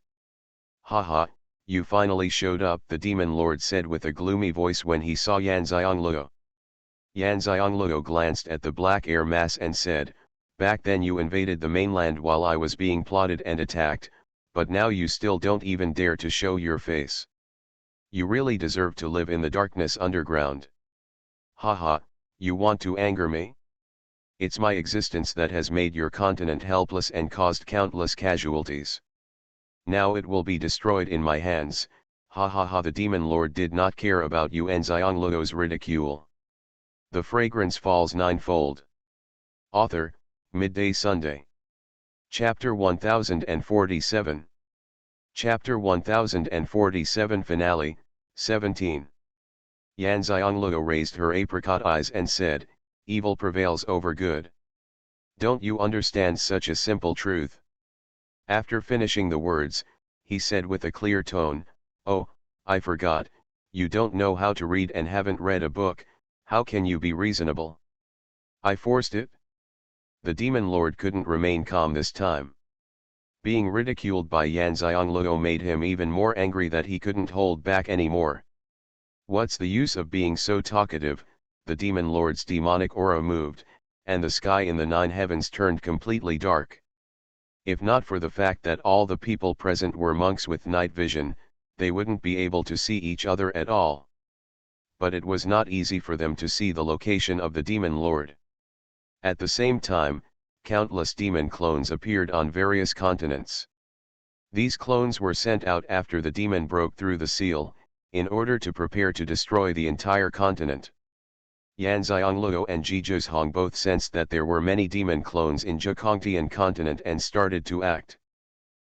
"Haha, you finally showed up," the demon lord said with a gloomy voice when he saw Xianxia. Xianxia glanced at the black air mass and said, "Back then you invaded the mainland while I was being plotted and attacked, but now you still don't even dare to show your face. You really deserve to live in the darkness underground. Haha, you want to anger me? It's my existence that has made your continent helpless and caused countless casualties. Now it will be destroyed in my hands." Ha ha ha. The demon lord did not care about Xianxia's ridicule. The Fragrance Falls Ninefold. Author, Midday Sunday. Chapter 1047. Chapter 1047 Finale, 17. Xianxia raised her apricot eyes and said, "Evil prevails over good. Don't you understand such a simple truth?" After finishing the words, he said with a clear tone, "Oh, I forgot, you don't know how to read and haven't read a book, how can you be reasonable?" "I forced it." The demon lord couldn't remain calm this time. Being ridiculed by Xianxia made him even more angry that he couldn't hold back anymore. "What's the use of being so talkative?" The demon lord's demonic aura moved, and the sky in the 9 heavens turned completely dark. If not for the fact that all the people present were monks with night vision, they wouldn't be able to see each other at all. But it was not easy for them to see the location of the demon lord. At the same time, countless demon clones appeared on various continents. These clones were sent out after the demon broke through the seal, in order to prepare to destroy the entire continent. Xianxia and Xuanhuan both sensed that there were many demon clones in Zhongtian continent and started to act.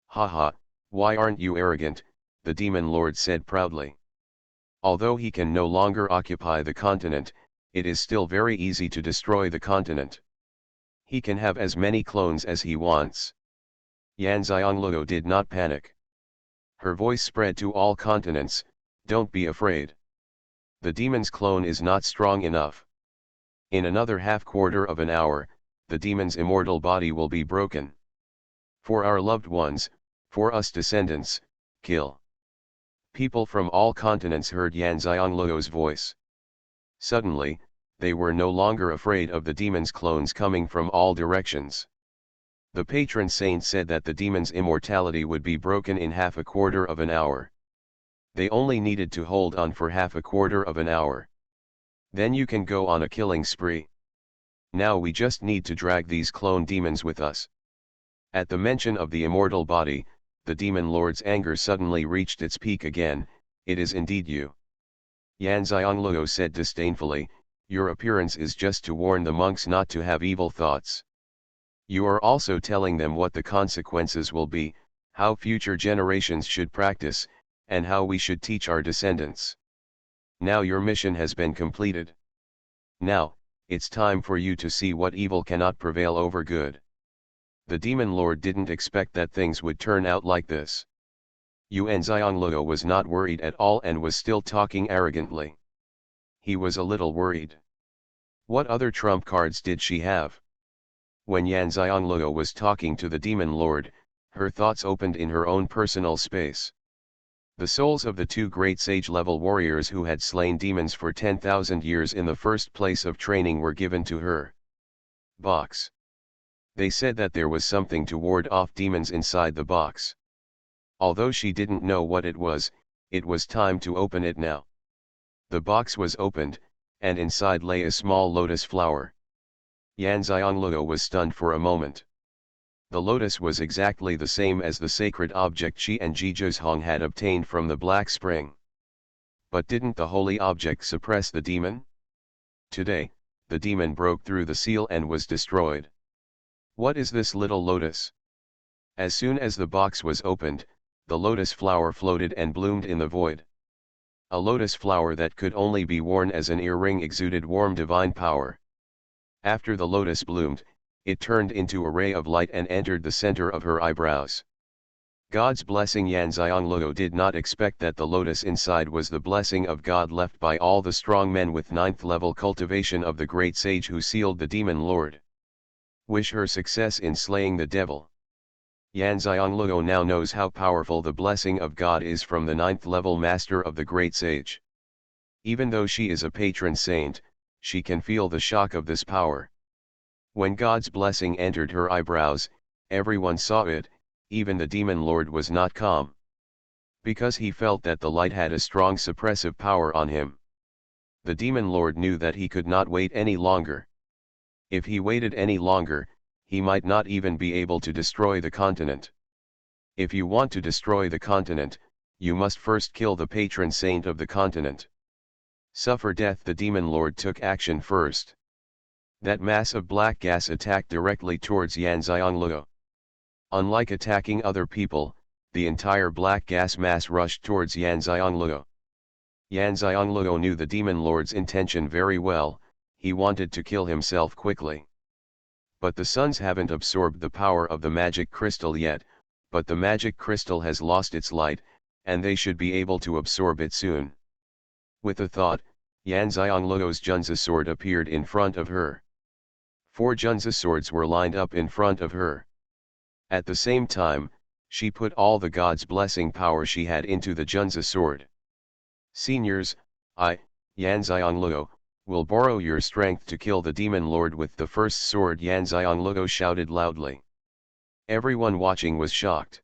"Haha, why aren't you arrogant?" the demon lord said proudly. Although he can no longer occupy the continent, it is still very easy to destroy the continent. He can have as many clones as he wants. Yan Xianglou did not panic. Her voice spread to all continents, "Don't be afraid. The demon's clone is not strong enough. In another half-quarter of an hour, the demon's immortal body will be broken. For our loved ones, for us descendants, kill." People from all continents heard Yan Xianglou's voice. Suddenly, they were no longer afraid of the demon's clones coming from all directions. The patron saint said that the demon's immortality would be broken in half a quarter of an hour. They only needed to hold on for half a quarter of an hour. Then you can go on a killing spree. Now we just need to drag these clone demons with us. At the mention of the immortal body, the demon lord's anger suddenly reached its peak again. "It is indeed you." Yan Xianglou said disdainfully, "Your appearance is just to warn the monks not to have evil thoughts. You are also telling them what the consequences will be, how future generations should practice, and how we should teach our descendants. Now your mission has been completed. Now, it's time for you to see what evil cannot prevail over good." The demon lord didn't expect that things would turn out like this. Yan Xianglou was not worried at all and was still talking arrogantly. He was a little worried. What other trump cards did she have? When Yan Xianglou was talking to the demon lord, her thoughts opened in her own personal space. The souls of the two great sage-level warriors who had slain demons for 10,000 years in the first place of training were given to her. Box. They said that there was something to ward off demons inside the box. Although she didn't know what it was time to open it now. The box was opened, and inside lay a small lotus flower. Yan Xianglou was stunned for a moment. The lotus was exactly the same as the sacred object she and Ji Zhozhong had obtained from the Black Spring. But didn't the holy object suppress the demon? Today, the demon broke through the seal and was destroyed. What is this little lotus? As soon as the box was opened, the lotus flower floated and bloomed in the void. A lotus flower that could only be worn as an earring exuded warm divine power. After the lotus bloomed, it turned into a ray of light and entered the center of her eyebrows. God's blessing. Yan Xianglou did not expect that the lotus inside was the blessing of God left by all the strong men with 9th level cultivation of the great sage who sealed the demon lord. Wish her success in slaying the devil. Yan Xianglou now knows how powerful the blessing of God is from the 9th level master of the great sage. Even though she is a patron saint, she can feel the shock of this power. When God's blessing entered her eyebrows, everyone saw it, even the demon lord was not calm. Because he felt that the light had a strong suppressive power on him. The demon lord knew that he could not wait any longer. If he waited any longer, he might not even be able to destroy the continent. If you want to destroy the continent, you must first kill the patron saint of the continent. Suffer death. The demon lord took action first. That mass of black gas attacked directly towards Yan Xianglou. Unlike attacking other people, the entire black gas mass rushed towards Yan Xianglou. Yan Xianglou knew the demon lord's intention very well. He wanted to kill himself quickly. But the suns haven't absorbed the power of the magic crystal yet, but the magic crystal has lost its light, and they should be able to absorb it soon. With a thought, Yan Xianglou's Junzi sword appeared in front of her. 4 Junzi swords were lined up in front of her. At the same time, she put all the God's blessing power she had into the Junzi sword. Seniors, I, Yan Xianglou, will borrow your strength to kill the demon lord with the first sword. Yan Xianglou shouted loudly. Everyone watching was shocked.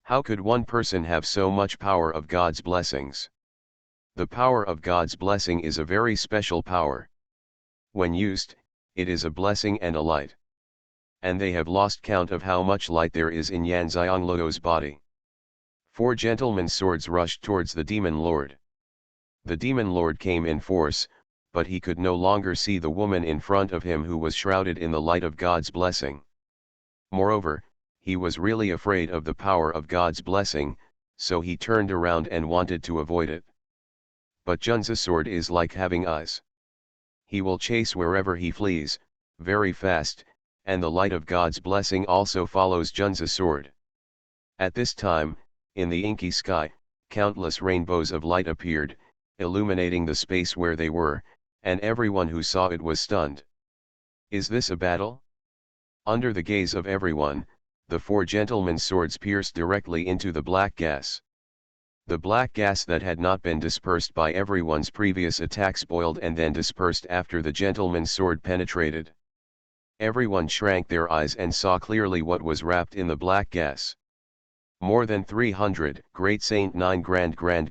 How could one person have so much power of God's blessings? The power of God's blessing is a very special power. When used, it is a blessing and a light. And they have lost count of how much light there is in Yan Xianglou's body. 4 gentlemen's swords rushed towards the demon lord. The demon lord came in force, but he could no longer see the woman in front of him who was shrouded in the light of God's blessing. Moreover, he was really afraid of the power of God's blessing, so he turned around and wanted to avoid it. But Junzi's sword is like having eyes. He will chase wherever he flees, very fast, and the light of God's blessing also follows Jun's sword. At this time, in the inky sky, countless rainbows of light appeared, illuminating the space where they were, and everyone who saw it was stunned. Is this a battle? Under the gaze of everyone, the four gentlemen's swords pierced directly into the black gas. The black gas that had not been dispersed by everyone's previous attacks boiled and then dispersed after the gentleman's sword penetrated. Everyone shrank their eyes and saw clearly what was wrapped in the black gas. More than 300, Great Saint 9 Grand Sacred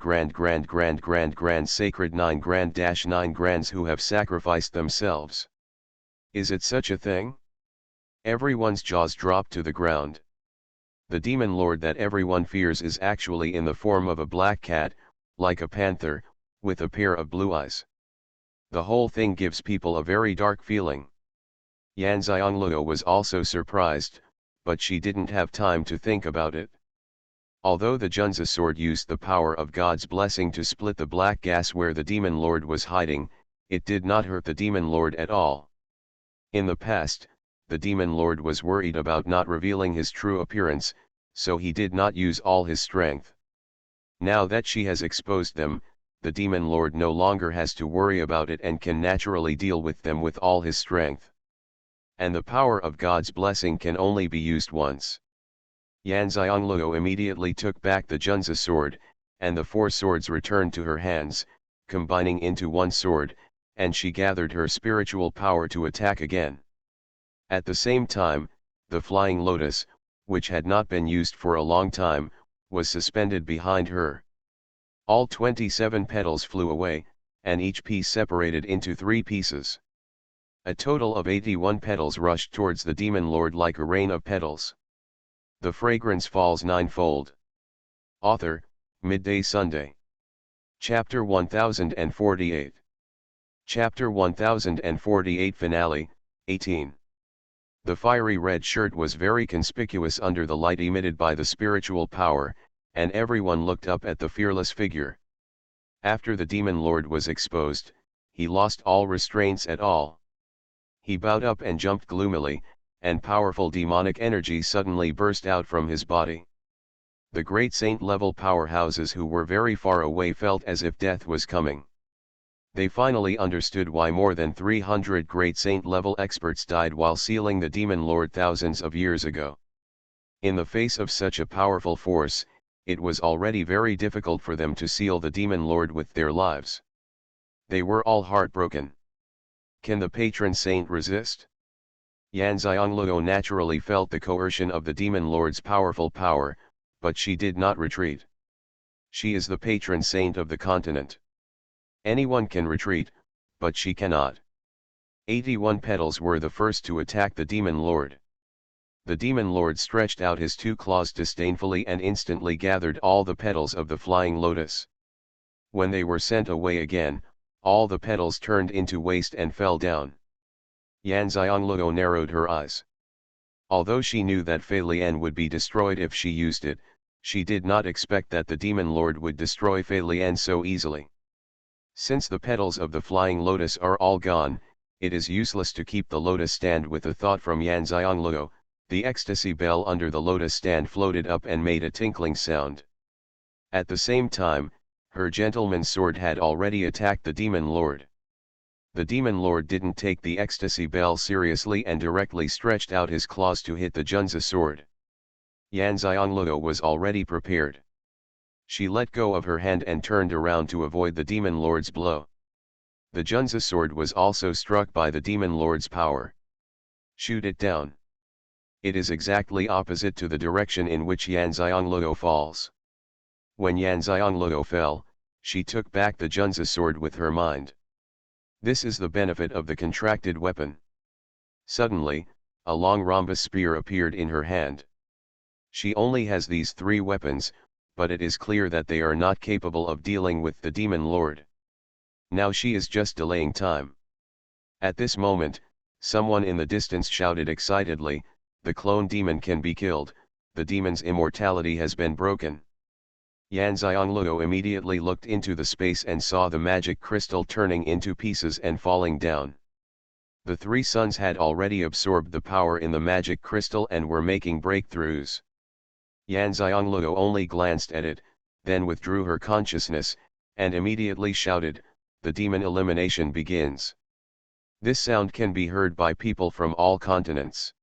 9 Grand-9 Grands who have sacrificed themselves. Is it such a thing? Everyone's jaws dropped to the ground. The demon lord that everyone fears is actually in the form of a black cat, like a panther, with a pair of blue eyes. The whole thing gives people a very dark feeling. Xianxia was also surprised, but she didn't have time to think about it. Although the Jun's sword used the power of God's blessing to split the black gas where the demon lord was hiding, it did not hurt the demon lord at all. In the past, the demon lord was worried about not revealing his true appearance, so he did not use all his strength. Now that she has exposed them, the demon lord no longer has to worry about it and can naturally deal with them with all his strength. And the power of God's blessing can only be used once. Xianxia immediately took back the Jun's sword, and the four swords returned to her hands, combining into one sword, and she gathered her spiritual power to attack again. At the same time, the flying lotus, which had not been used for a long time, was suspended behind her. All 27 petals flew away, and each piece separated into 3 pieces. A total of 81 petals rushed towards the demon lord like a rain of petals. The fragrance falls ninefold. Author, Midday Sunday. Chapter 1048. Chapter 1048 Finale, 18. The fiery red shirt was very conspicuous under the light emitted by the spiritual power, and everyone looked up at the fearless figure. After the demon lord was exposed, he lost all restraints at all. He bowed up and jumped gloomily, and powerful demonic energy suddenly burst out from his body. The great saint-level powerhouses who were very far away felt as if death was coming. They finally understood why more than 300 great saint-level experts died while sealing the demon lord thousands of years ago. In the face of such a powerful force, it was already very difficult for them to seal the demon lord with their lives. They were all heartbroken. Can the patron saint resist? Xianxia naturally felt the coercion of the demon lord's powerful power, but she did not retreat. She is the patron saint of the continent. Anyone can retreat, but she cannot. 81 petals were the first to attack the demon lord. The demon lord stretched out his 2 claws disdainfully and instantly gathered all the petals of the flying lotus. When they were sent away again, all the petals turned into waste and fell down. Xianxia narrowed her eyes. Although she knew that Fei Lian would be destroyed if she used it, she did not expect that the demon lord would destroy Fei Lian so easily. Since the petals of the flying lotus are all gone, it is useless to keep the lotus stand with a thought from Xianxia. The ecstasy bell under the lotus stand floated up and made a tinkling sound. At the same time, her gentleman's sword had already attacked the demon lord. The demon lord didn't take the ecstasy bell seriously and directly stretched out his claws to hit the Jun's sword. Xianxia was already prepared. She let go of her hand and turned around to avoid the demon lord's blow. The Jun's sword was also struck by the demon lord's power. Shoot it down. It is exactly opposite to the direction in which Xianxia falls. When Xianxia fell, she took back the Jun's sword with her mind. This is the benefit of the contracted weapon. Suddenly, a long rhombus spear appeared in her hand. She only has these 3 weapons, but it is clear that they are not capable of dealing with the demon lord. Now she is just delaying time. At this moment, someone in the distance shouted excitedly, "The clone demon can be killed, the demon's immortality has been broken." Xianxia immediately looked into the space and saw the magic crystal turning into pieces and falling down. The three sons had already absorbed the power in the magic crystal and were making breakthroughs. Yan Xianglou only glanced at it, then withdrew her consciousness, and immediately shouted, "The demon elimination begins." This sound can be heard by people from all continents.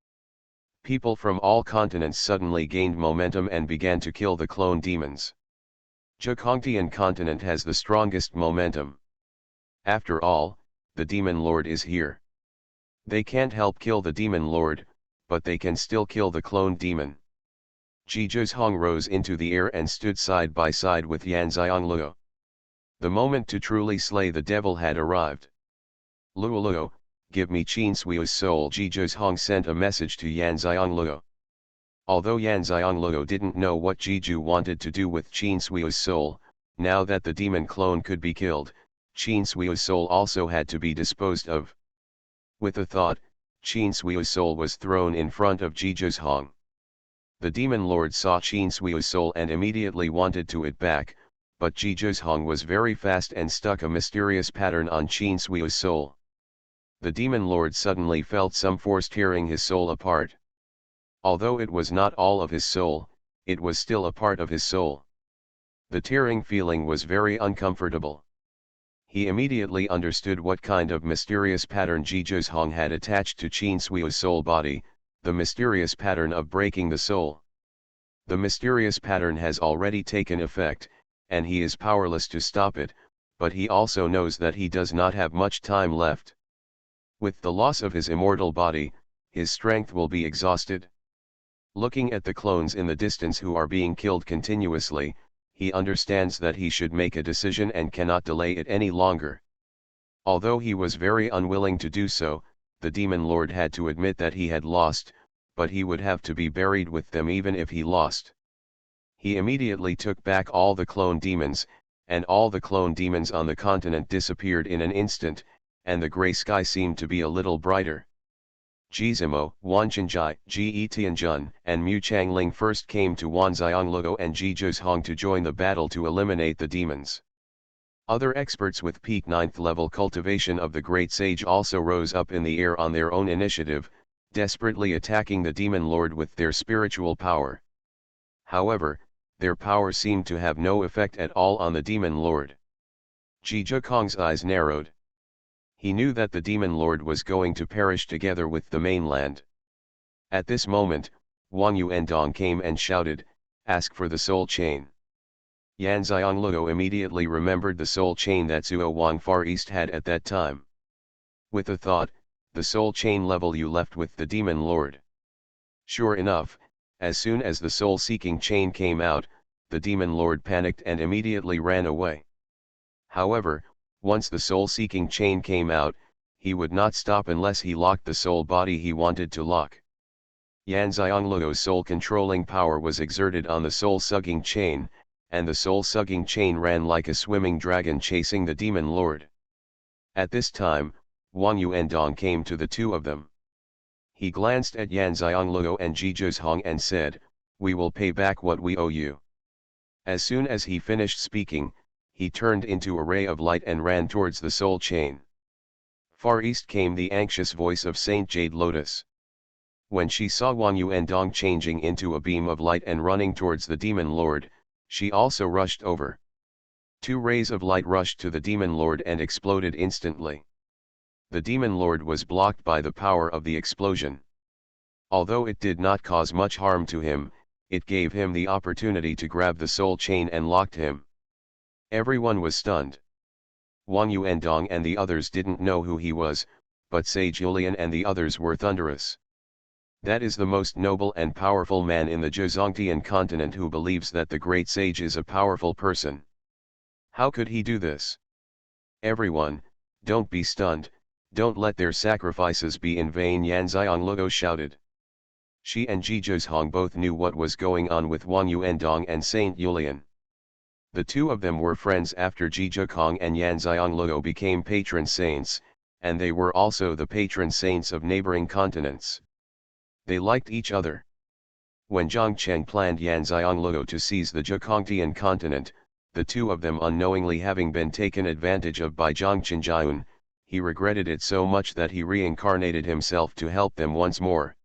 People from all continents suddenly gained momentum and began to kill the clone demons. Xianxia continent has the strongest momentum. After all, the demon lord is here. They can't help kill the demon lord, but they can still kill the clone demon. Zhizhong rose into the air and stood side by side with Yan Xianglou. The moment to truly slay the devil had arrived. "Luoluo, give me Qin Sui's soul," Zhizhong sent a message to Yan Xianglou. Although Yan Xianglou didn't know what Zhizhu wanted to do with Qin Sui's soul, now that the demon clone could be killed, Qin Sui's soul also had to be disposed of. With a thought, Qin Sui's soul was thrown in front of Zhizhong. The demon lord saw Qin Sui's soul and immediately wanted to it back, but Zhizhong was very fast and stuck a mysterious pattern on Qin Sui's soul. The demon lord suddenly felt some force tearing his soul apart. Although it was not all of his soul, it was still a part of his soul. The tearing feeling was very uncomfortable. He immediately understood what kind of mysterious pattern Zhizhong had attached to Qin Sui's soul body, the mysterious pattern of breaking the soul. The mysterious pattern has already taken effect, and he is powerless to stop it, but he also knows that he does not have much time left. With the loss of his immortal body, his strength will be exhausted. Looking at the clones in the distance who are being killed continuously, he understands that he should make a decision and cannot delay it any longer. Although he was very unwilling to do so, the demon lord had to admit that he had lost, but he would have to be buried with them even if he lost. He immediately took back all the clone demons, and all the clone demons on the continent disappeared in an instant, and the gray sky seemed to be a little brighter. Jizimo, Wanqinjai, Ge Tianjun, and Mu Changling first came to Wanxianglou and Zhizhong to join the battle to eliminate the demons. Other experts with peak 9th level cultivation of the Great Sage also rose up in the air on their own initiative, desperately attacking the demon lord with their spiritual power. However, their power seemed to have no effect at all on the demon lord. Zhizhong's eyes narrowed. He knew that the demon lord was going to perish together with the mainland. At this moment, Wang Yuandong came and shouted, "Ask for the soul chain." Yan Xianglou immediately remembered the soul chain that Xuanhuan Far East had at that time. With a thought, the soul chain level you left with the demon lord. Sure enough, as soon as the soul-seeking chain came out, the demon lord panicked and immediately ran away. However, once the soul-seeking chain came out, he would not stop unless he locked the soul body he wanted to lock. Yan Xianglou's soul-controlling power was exerted on the soul-sucking chain, and the soul-sucking chain ran like a swimming dragon chasing the demon lord. At this time, Wang Yuandong came to the two of them. He glanced at Yan Xianglou and Zhizhong and said, "We will pay back what we owe you." As soon as he finished speaking, he turned into a ray of light and ran towards the soul chain. Far east came the anxious voice of Saint Jade Lotus. When she saw Wang Yuandong changing into a beam of light and running towards the demon lord, she also rushed over. Two rays of light rushed to the demon lord and exploded instantly. The demon lord was blocked by the power of the explosion. Although it did not cause much harm to him, it gave him the opportunity to grab the soul chain and locked him. Everyone was stunned. Wang Yuandong and the others didn't know who he was, but Sage Julian and the others were thunderous. That is the most noble and powerful man in the Xianxia continent who believes that the great sage is a powerful person. How could he do this? Everyone, don't be stunned, don't let their sacrifices be in vain, Yan Xianglou shouted. She and Zhizhong both knew what was going on with Wang Yuandong and Saint Julian. The two of them were friends after Zhizhong and Yan Xianglou became patron saints, and they were also the patron saints of neighboring continents. They liked each other. When Zhongcheng planned Yan Xianglou to seize the Xianxia continent, the two of them unknowingly having been taken advantage of by Zhongchengjian, he regretted it so much that he reincarnated himself to help them once more.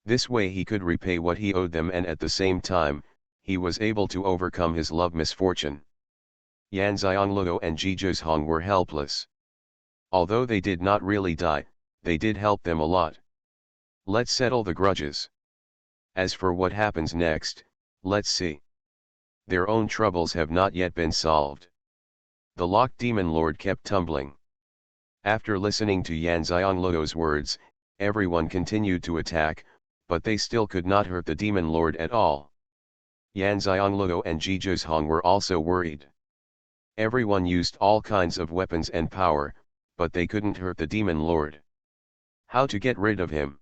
This way he could repay what he owed them, and at the same time, he was able to overcome his love misfortune. Yan Xiangluo and Ji Zhizhong were helpless. Although they did not really die, they did help them a lot. Let's settle the grudges. As for what happens next, let's see. Their own troubles have not yet been solved. The locked demon lord kept tumbling. After listening to Yan Xiangluo's words, everyone continued to attack, but they still could not hurt the demon lord at all. Yan Xiangluo and Ji Zhizhong were also worried. Everyone used all kinds of weapons and power, but they couldn't hurt the demon lord. How to get rid of him?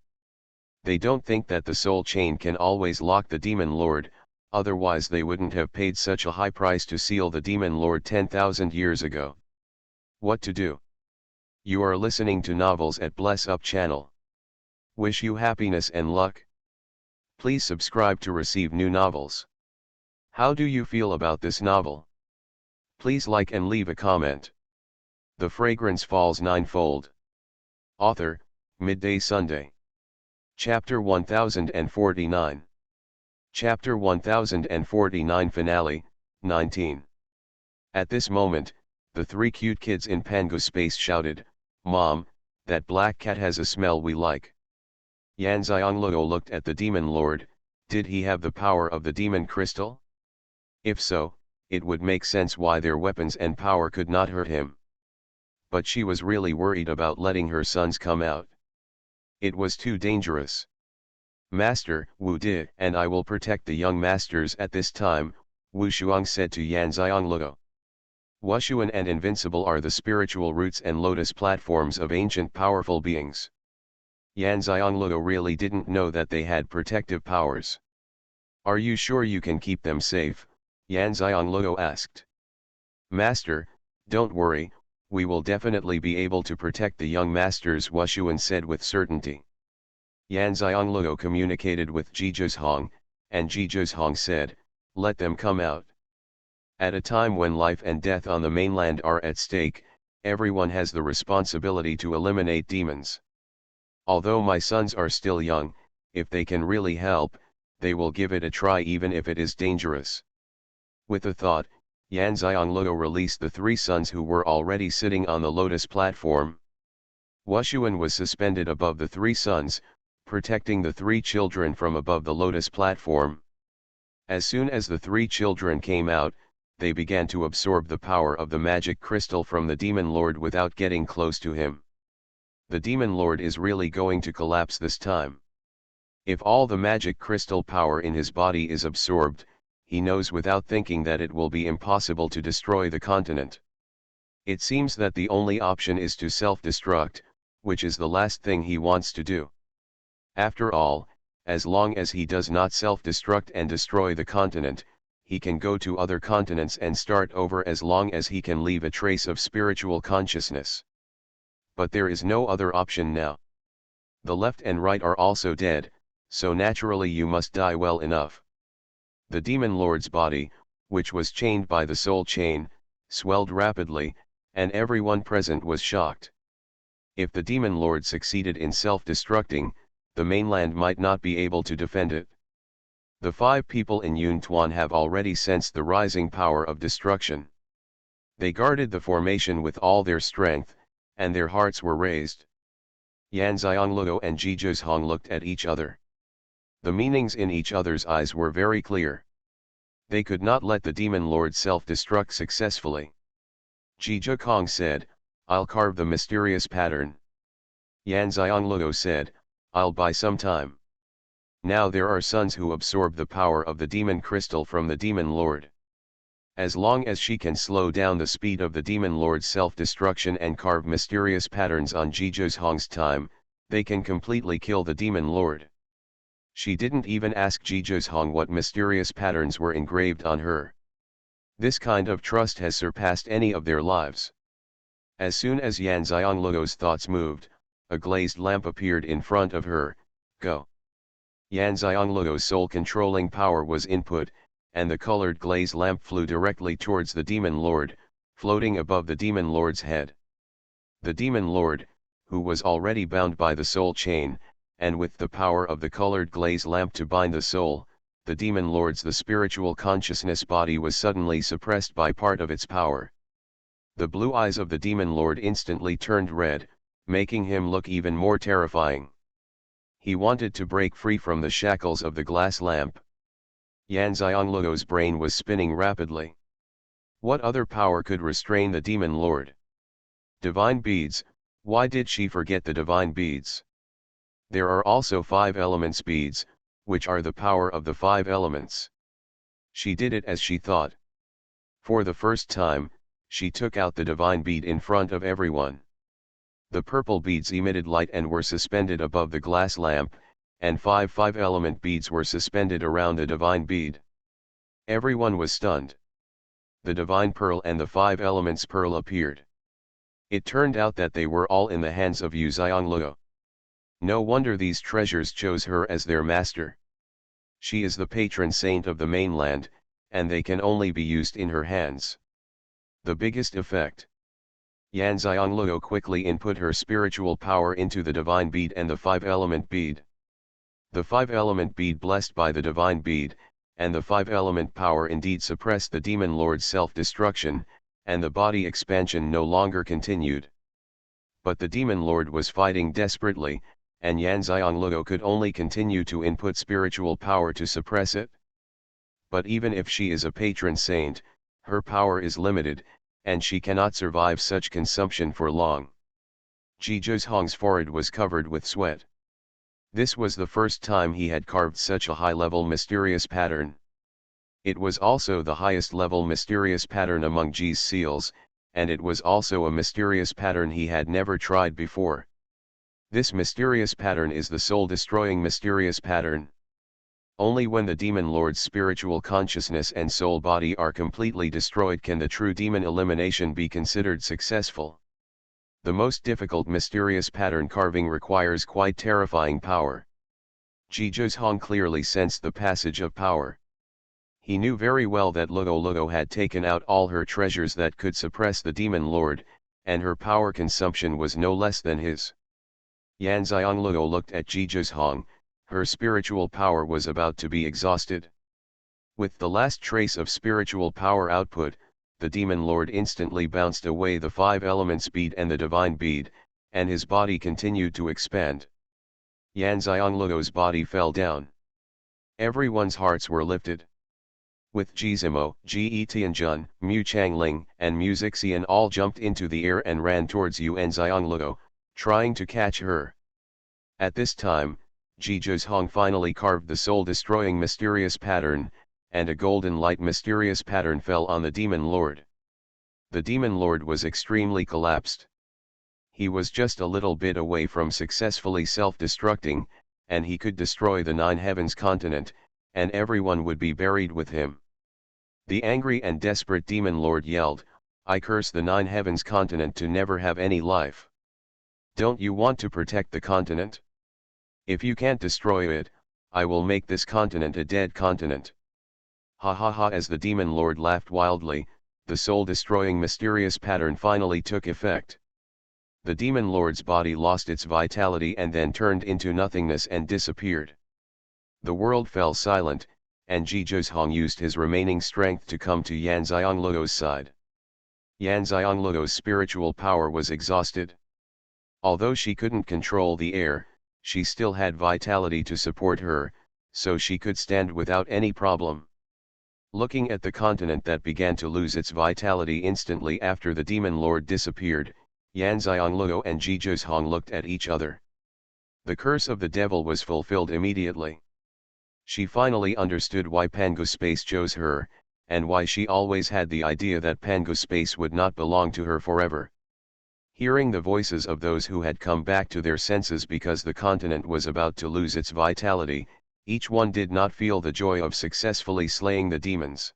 They don't think that the soul chain can always lock the demon lord, otherwise they wouldn't have paid such a high price to seal the demon lord 10,000 years ago. What to do? You are listening to novels at Bless Up channel. Wish you happiness and luck. Please subscribe to receive new novels. How do you feel about this novel? Please like and leave a comment. The Fragrance Falls Ninefold. Author, Midday Sunday. Chapter 1049. Chapter 1049 Finale, 19. At this moment, the three cute kids in Pangu space shouted, "Mom, that black cat has a smell we like." Yan Xiangluo looked at the demon lord. Did he have the power of the demon crystal? If so, it would make sense why their weapons and power could not hurt him. But she was really worried about letting her sons come out. It was too dangerous. "Master, Wu Di and I will protect the young masters at this time," Wu Shuang said to Yan Xiangluo. Wushuan and Invincible are the spiritual roots and lotus platforms of ancient powerful beings. Yan Xiangluo really didn't know that they had protective powers. "Are you sure you can keep them safe?" Yan Xiangluo asked. "Master, don't worry, we will definitely be able to protect the young masters," Wushuan said with certainty. Yan Xiangluo communicated with Ji Zhizhong, and Ji Zhizhong said, "Let them come out." At a time when life and death on the mainland are at stake, everyone has the responsibility to eliminate demons. Although my sons are still young, if they can really help, they will give it a try even if it is dangerous. With a thought, Yan Xiangluo released the three sons who were already sitting on the lotus platform. Wushuan was suspended above the three sons, protecting the three children from above the lotus platform. As soon as the three children came out, they began to absorb the power of the magic crystal from the demon lord without getting close to him. The demon lord is really going to collapse this time. If all the magic crystal power in his body is absorbed, he knows without thinking that it will be impossible to destroy the continent. It seems that the only option is to self-destruct, which is the last thing he wants to do. After all, as long as he does not self-destruct and destroy the continent, he can go to other continents and start over as long as he can leave a trace of spiritual consciousness. But there is no other option now. The left and right are also dead, so naturally you must die well enough. The demon lord's body, which was chained by the soul chain, swelled rapidly, and everyone present was shocked. If the demon lord succeeded in self-destructing, the mainland might not be able to defend it. The 5 people in Yuntuan have already sensed the rising power of destruction. They guarded the formation with all their strength, and their hearts were raised. Yan Xiangluo and Ji Zhizhong looked at each other. The meanings in each other's eyes were very clear. They could not let the demon lord self-destruct successfully. Ji Zhizhong said, "I'll carve the mysterious pattern." Yan Xiangluo said, "I'll buy some time." Now there are sons who absorb the power of the demon crystal from the demon lord. As long as she can slow down the speed of the demon lord's self-destruction and carve mysterious patterns on Ji Zhizhong's time, they can completely kill the demon lord. She didn't even ask Ji Zhizhong what mysterious patterns were engraved on her. This kind of trust has surpassed any of their lives. As soon as Yan Xiangluo's thoughts moved, a glazed lamp appeared in front of her. "Go." Yan Xiangluo's soul-controlling power was input, and the colored glaze lamp flew directly towards the demon lord, floating above the demon lord's head. The demon lord, who was already bound by the soul chain, and with the power of the colored glaze lamp to bind the soul, the demon lord's the spiritual consciousness body was suddenly suppressed by part of its power. The blue eyes of the demon lord instantly turned red, making him look even more terrifying. He wanted to break free from the shackles of the glass lamp. Xianxia's brain was spinning rapidly. What other power could restrain the demon lord? Divine beads. Why did she forget the divine beads? There are also 5 elements beads, which are the power of the 5 elements. She did it as she thought. For the first time, she took out the divine bead in front of everyone. The purple beads emitted light and were suspended above the glass lamp, and 5 5-element beads were suspended around the divine bead. Everyone was stunned. The divine pearl and the 5 elements pearl appeared. It turned out that they were all in the hands of Yu Xianglue. No wonder these treasures chose her as their master. She is the patron saint of the mainland, and they can only be used in her hands. The biggest effect. Xianxiaolue quickly input her spiritual power into the divine bead and the 5-element bead. The 5-element bead blessed by the divine bead, and the 5-element power indeed suppressed the demon lord's self-destruction, and the body expansion no longer continued. But the demon lord was fighting desperately, and Xianxiaolue could only continue to input spiritual power to suppress it. But even if she is a patron saint, her power is limited, and she cannot survive such consumption for long. Ji Zhong's forehead was covered with sweat. This was the first time he had carved such a high-level mysterious pattern. It was also the highest-level mysterious pattern among Ji's seals, and it was also a mysterious pattern he had never tried before. This mysterious pattern is the soul-destroying mysterious pattern. Only when the demon lord's spiritual consciousness and soul body are completely destroyed can the true demon elimination be considered successful. The most difficult mysterious pattern carving requires quite terrifying power. Ji Zhong clearly sensed the passage of power. He knew very well that Luo had taken out all her treasures that could suppress the demon lord, and her power consumption was no less than his. Xianxiaolue looked at Ji Zhong. Her spiritual power was about to be exhausted. With the last trace of spiritual power output, the demon lord instantly bounced away the 5 elements bead and the divine bead, and his body continued to expand. Xianxiaolu's body fell down. Everyone's hearts were lifted. With Jizimo, Ji Tianjun, Mu Changling, and Mu Zixian all jumped into the air and ran towards Xianxiaolue, trying to catch her. At this time, Ji Zhong finally carved the soul-destroying mysterious pattern, and a golden light mysterious pattern fell on the demon lord. The demon lord was extremely collapsed. He was just a little bit away from successfully self-destructing, and he could destroy the 9 heavens continent, and everyone would be buried with him. The angry and desperate demon lord yelled, "I curse the 9 heavens continent to never have any life. Don't you want to protect the continent? If you can't destroy it, I will make this continent a dead continent." Ha ha ha! As the demon lord laughed wildly, the soul-destroying mysterious pattern finally took effect. The demon lord's body lost its vitality and then turned into nothingness and disappeared. The world fell silent, and Ji Zhong used his remaining strength to come to Xianxiaolu's side. Xianxiaolu's spiritual power was exhausted. Although she couldn't control the air, she still had vitality to support her, so she could stand without any problem. Looking at the continent that began to lose its vitality instantly after the demon lord disappeared, Xianxiaolue and Ji Zhong looked at each other. The curse of the devil was fulfilled immediately. She finally understood why Pangu Space chose her, and why she always had the idea that Pangu Space would not belong to her forever. Hearing the voices of those who had come back to their senses because the continent was about to lose its vitality, each one did not feel the joy of successfully slaying the demons.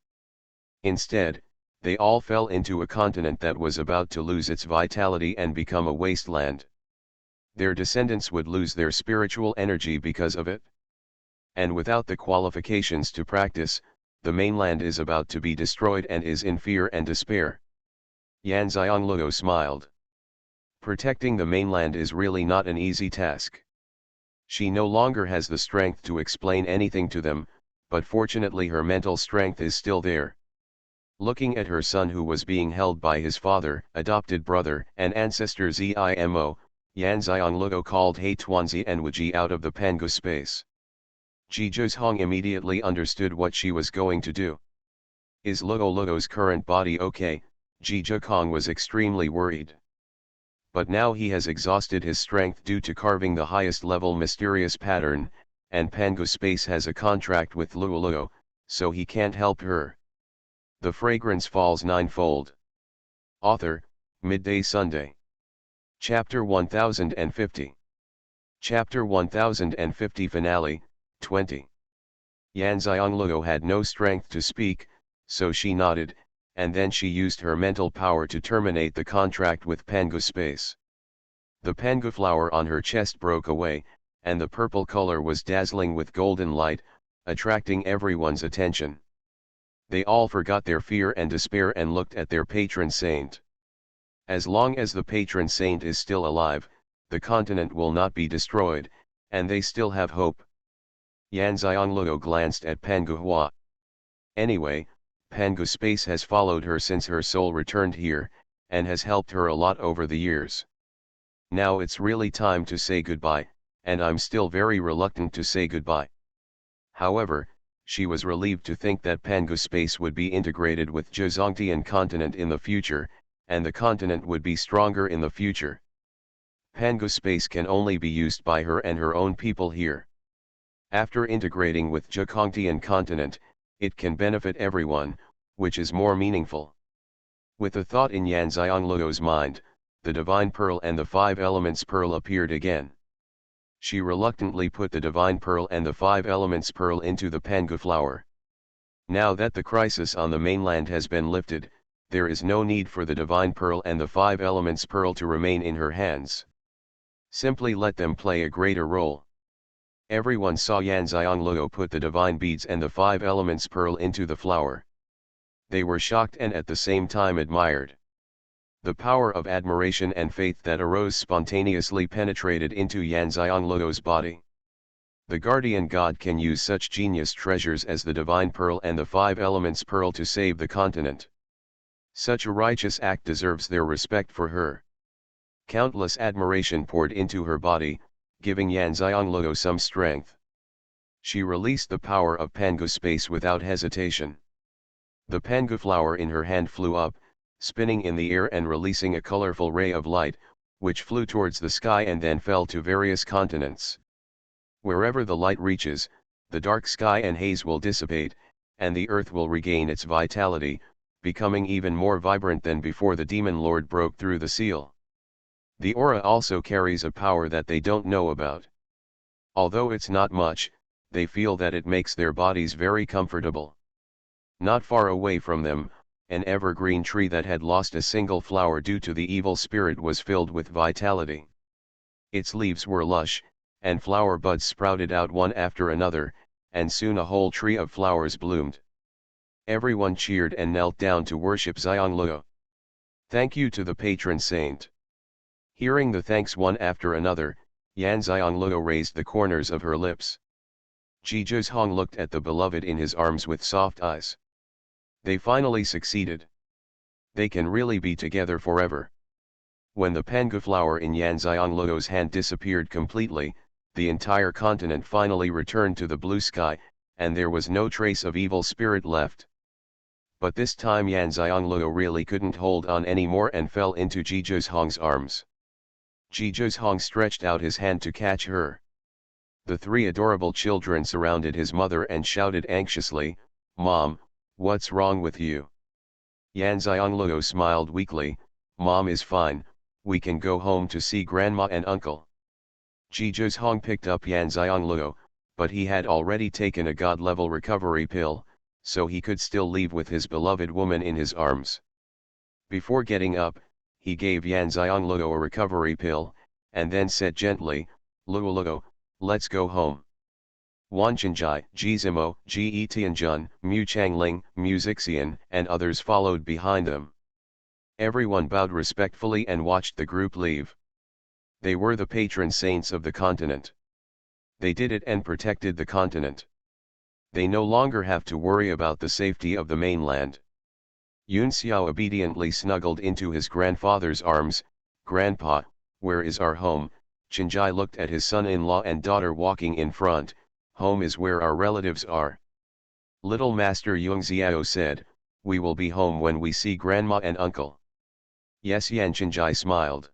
Instead, they all fell into a continent that was about to lose its vitality and become a wasteland. Their descendants would lose their spiritual energy because of it. And without the qualifications to practice, the mainland is about to be destroyed and is in fear and despair. Xianxiaolue smiled. Protecting the mainland is really not an easy task. She no longer has the strength to explain anything to them, but fortunately her mental strength is still there. Looking at her son who was being held by his father, adopted brother, and ancestor Zimo, Yanxiang Luo called He Tuanzi and Wuji out of the Pangu space. Ji Zhong immediately understood what she was going to do. Is Luo's current body okay? Ji Zhong was extremely worried. But now he has exhausted his strength due to carving the highest level mysterious pattern, and Pangu space has a contract with Luo, so he can't help her. The Fragrance Falls Ninefold. Author, Midday Sunday. Chapter 1050. Chapter 1050 Finale, 20. Yanxiang Luo had no strength to speak, so she nodded, and then she used her mental power to terminate the contract with Pangu space. The Pangu flower on her chest broke away, and the purple color was dazzling with golden light, attracting everyone's attention. They all forgot their fear and despair and looked at their patron saint. As long as the patron saint is still alive, the continent will not be destroyed, and they still have hope. Yanxiang Luo glanced at Pangu Hua. Anyway, Pangu space has followed her since her soul returned here, and has helped her a lot over the years. Now it's really time to say goodbye, and I'm still very reluctant to say goodbye. However, she was relieved to think that Pangu space would be integrated with Zhongtian continent in the future, and the continent would be stronger in the future. Pangu space can only be used by her and her own people here. After integrating with Zhongtian continent, it can benefit everyone, which is more meaningful. With a thought in Yanxiang Luo's mind, the Divine Pearl and the Five Elements Pearl appeared again. She reluctantly put the Divine Pearl and the Five Elements Pearl into the Pangu flower. Now that the crisis on the mainland has been lifted, there is no need for the Divine Pearl and the Five Elements Pearl to remain in her hands. Simply let them play a greater role. Everyone saw Yanxiang Luo put the divine beads and the Five Elements Pearl into the flower. They were shocked and at the same time admired. The power of admiration and faith that arose spontaneously penetrated into Yanxiang Luo's body. The guardian god can use such genius treasures as the Divine Pearl and the Five Elements Pearl to save the continent. Such a righteous act deserves their respect for her. Countless admiration poured into her body, giving Yanxiang Luo some strength. She released the power of Pangu space without hesitation. The Pangu flower in her hand flew up, spinning in the air and releasing a colorful ray of light, which flew towards the sky and then fell to various continents. Wherever the light reaches, the dark sky and haze will dissipate, and the earth will regain its vitality, becoming even more vibrant than before the demon lord broke through the seal. The aura also carries a power that they don't know about. Although it's not much, they feel that it makes their bodies very comfortable. Not far away from them, an evergreen tree that had lost a single flower due to the evil spirit was filled with vitality. Its leaves were lush, and flower buds sprouted out one after another, and soon a whole tree of flowers bloomed. Everyone cheered and knelt down to worship Xiang Luo. Thank you to the patron saint. Hearing the thanks one after another, Yanxiang Luo raised the corners of her lips. Ji Zhong looked at the beloved in his arms with soft eyes. They finally succeeded. They can really be together forever. When the Pangu flower in Yanxiang Luo's hand disappeared completely, the entire continent finally returned to the blue sky, and there was no trace of evil spirit left. But this time Yanxiang Luo really couldn't hold on anymore and fell into Ji Zhong's arms. Ji Zhong stretched out his hand to catch her. The three adorable children surrounded his mother and shouted anxiously, "Mom, what's wrong with you?" Yanxiang Luo smiled weakly, "Mom is fine, we can go home to see grandma and uncle." Ji Zhong picked up Yanxiang Luo, but he had already taken a god-level recovery pill, so he could still leave with his beloved woman in his arms. Before getting up, he gave Yanxiang Luo a recovery pill, and then said gently, "Luo, let's go home." Wan Chenjai, Ji Zimo, Ji Tianjun, Mu Changling, Mu Xian, and others followed behind them. Everyone bowed respectfully and watched the group leave. They were the patron saints of the continent. They did it and protected the continent. They no longer have to worry about the safety of the mainland. Xianxia obediently snuggled into his grandfather's arms. "Grandpa, where is our home?" Xianxia looked at his son-in-law and daughter walking in front. "Home is where our relatives are." Little Master Xianxiao said, "We will be home when we see grandma and uncle." "Yes," Xianxia smiled.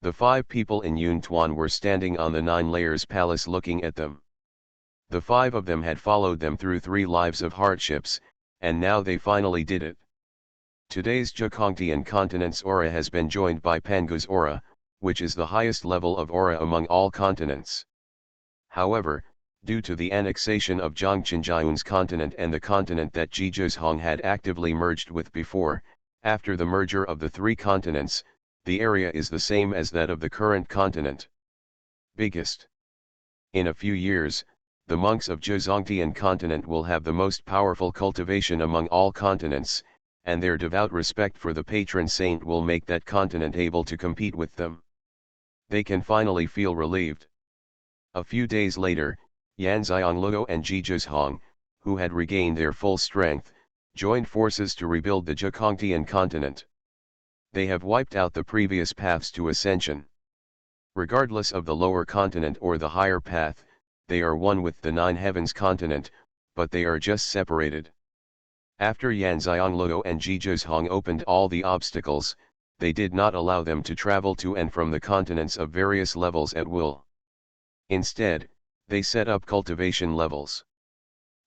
The 5 people in Yuntuan were standing on the 9 layers palace looking at them. The 5 of them had followed them through 3 lives of hardships, and now they finally did it. Today's Zhejiang continent's aura has been joined by Pangu's aura, which is the highest level of aura among all continents. However, due to the annexation of Zhangqinjian's continent and the continent that Zhejiang had actively merged with before, after the merger of the 3 continents, the area is the same as that of the current continent. Biggest. In a few years, the monks of Zhejiang continent will have the most powerful cultivation among all continents, and their devout respect for the patron saint will make that continent able to compete with them. They can finally feel relieved. A few days later, Yanxiangluo and Zhejiang, who had regained their full strength, joined forces to rebuild the Zhejiang continent. They have wiped out the previous paths to ascension. Regardless of the lower continent or the higher path, they are one with the 9 heavens continent, but they are just separated. After Yanxiangluo and Zhejiang opened all the obstacles, they did not allow them to travel to and from the continents of various levels at will. Instead, they set up cultivation levels.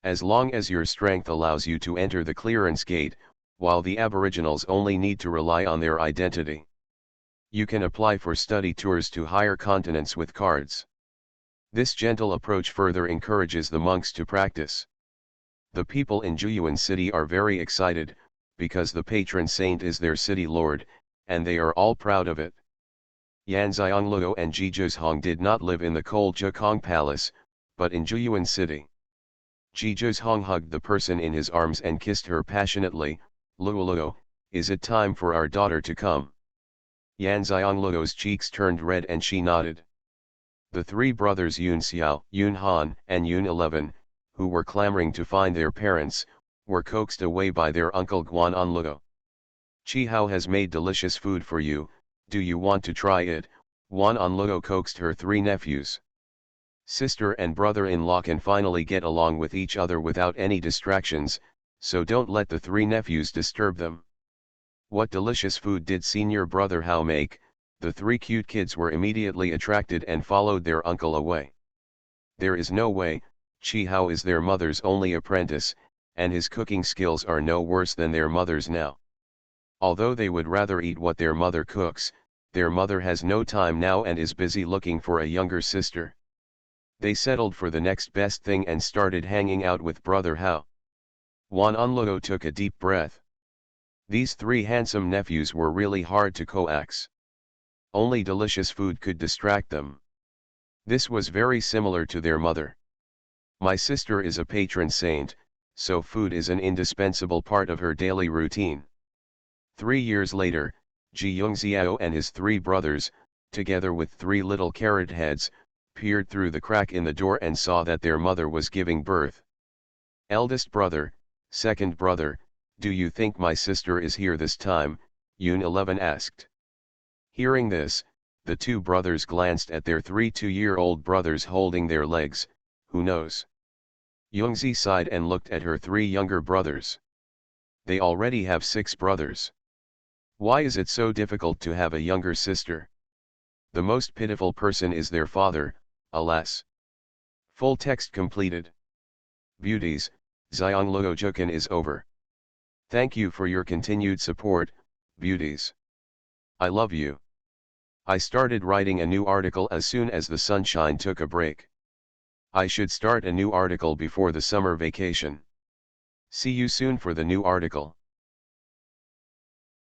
As long as your strength allows you to enter the clearance gate, while the aboriginals only need to rely on their identity. You can apply for study tours to higher continents with cards. This gentle approach further encourages the monks to practice. The people in Xuanhuan city are very excited, because the patron saint is their city lord, and they are all proud of it. Yanxiangluo and Zhejiang did not live in the cold Zhejiang palace, but in Xuanhuan city. Zhejiang hugged the person in his arms and kissed her passionately. "Luoluo, is it time for our daughter to come?" Yanxiangluo's cheeks turned red and she nodded. The 3 brothers Yunxiao, Yunhan, and Yun11, who were clamoring to find their parents, were coaxed away by their uncle Guananluo. "Qihao has made delicious food for you, do you want to try it?" Guananluo coaxed her 3 nephews. Sister and brother-in-law can finally get along with each other without any distractions, so don't let the 3 nephews disturb them. What delicious food did senior brother Hao make? The 3 cute kids were immediately attracted and followed their uncle away. There is no way, Qihao is their mother's only apprentice, and his cooking skills are no worse than their mother's now. Although they would rather eat what their mother cooks, their mother has no time now and is busy looking for a younger sister. They settled for the next best thing and started hanging out with brother Hao. Guananluo took a deep breath. These 3 handsome nephews were really hard to coax. Only delicious food could distract them. This was very similar to their mother. My sister is a patron saint, so food is an indispensable part of her daily routine. 3 years later, Xianxiao and his 3 brothers, together with 3 little carrot heads, peered through the crack in the door and saw that their mother was giving birth. "Eldest brother, second brother, do you think my sister is here this time?" Yun11 asked. Hearing this, the 2 brothers glanced at their 3 two-year-old brothers holding their legs. "Who knows?" Yungzi sighed and looked at her 3 younger brothers. They already have 6 brothers. Why is it so difficult to have a younger sister? The most pitiful person is their father, alas. Full text completed. Beauties, Xiangluo Jukan is over. Thank you for your continued support, beauties. I love you. I started writing a new article as soon as the sunshine took a break. I should start a new article before the summer vacation. See you soon for the new article.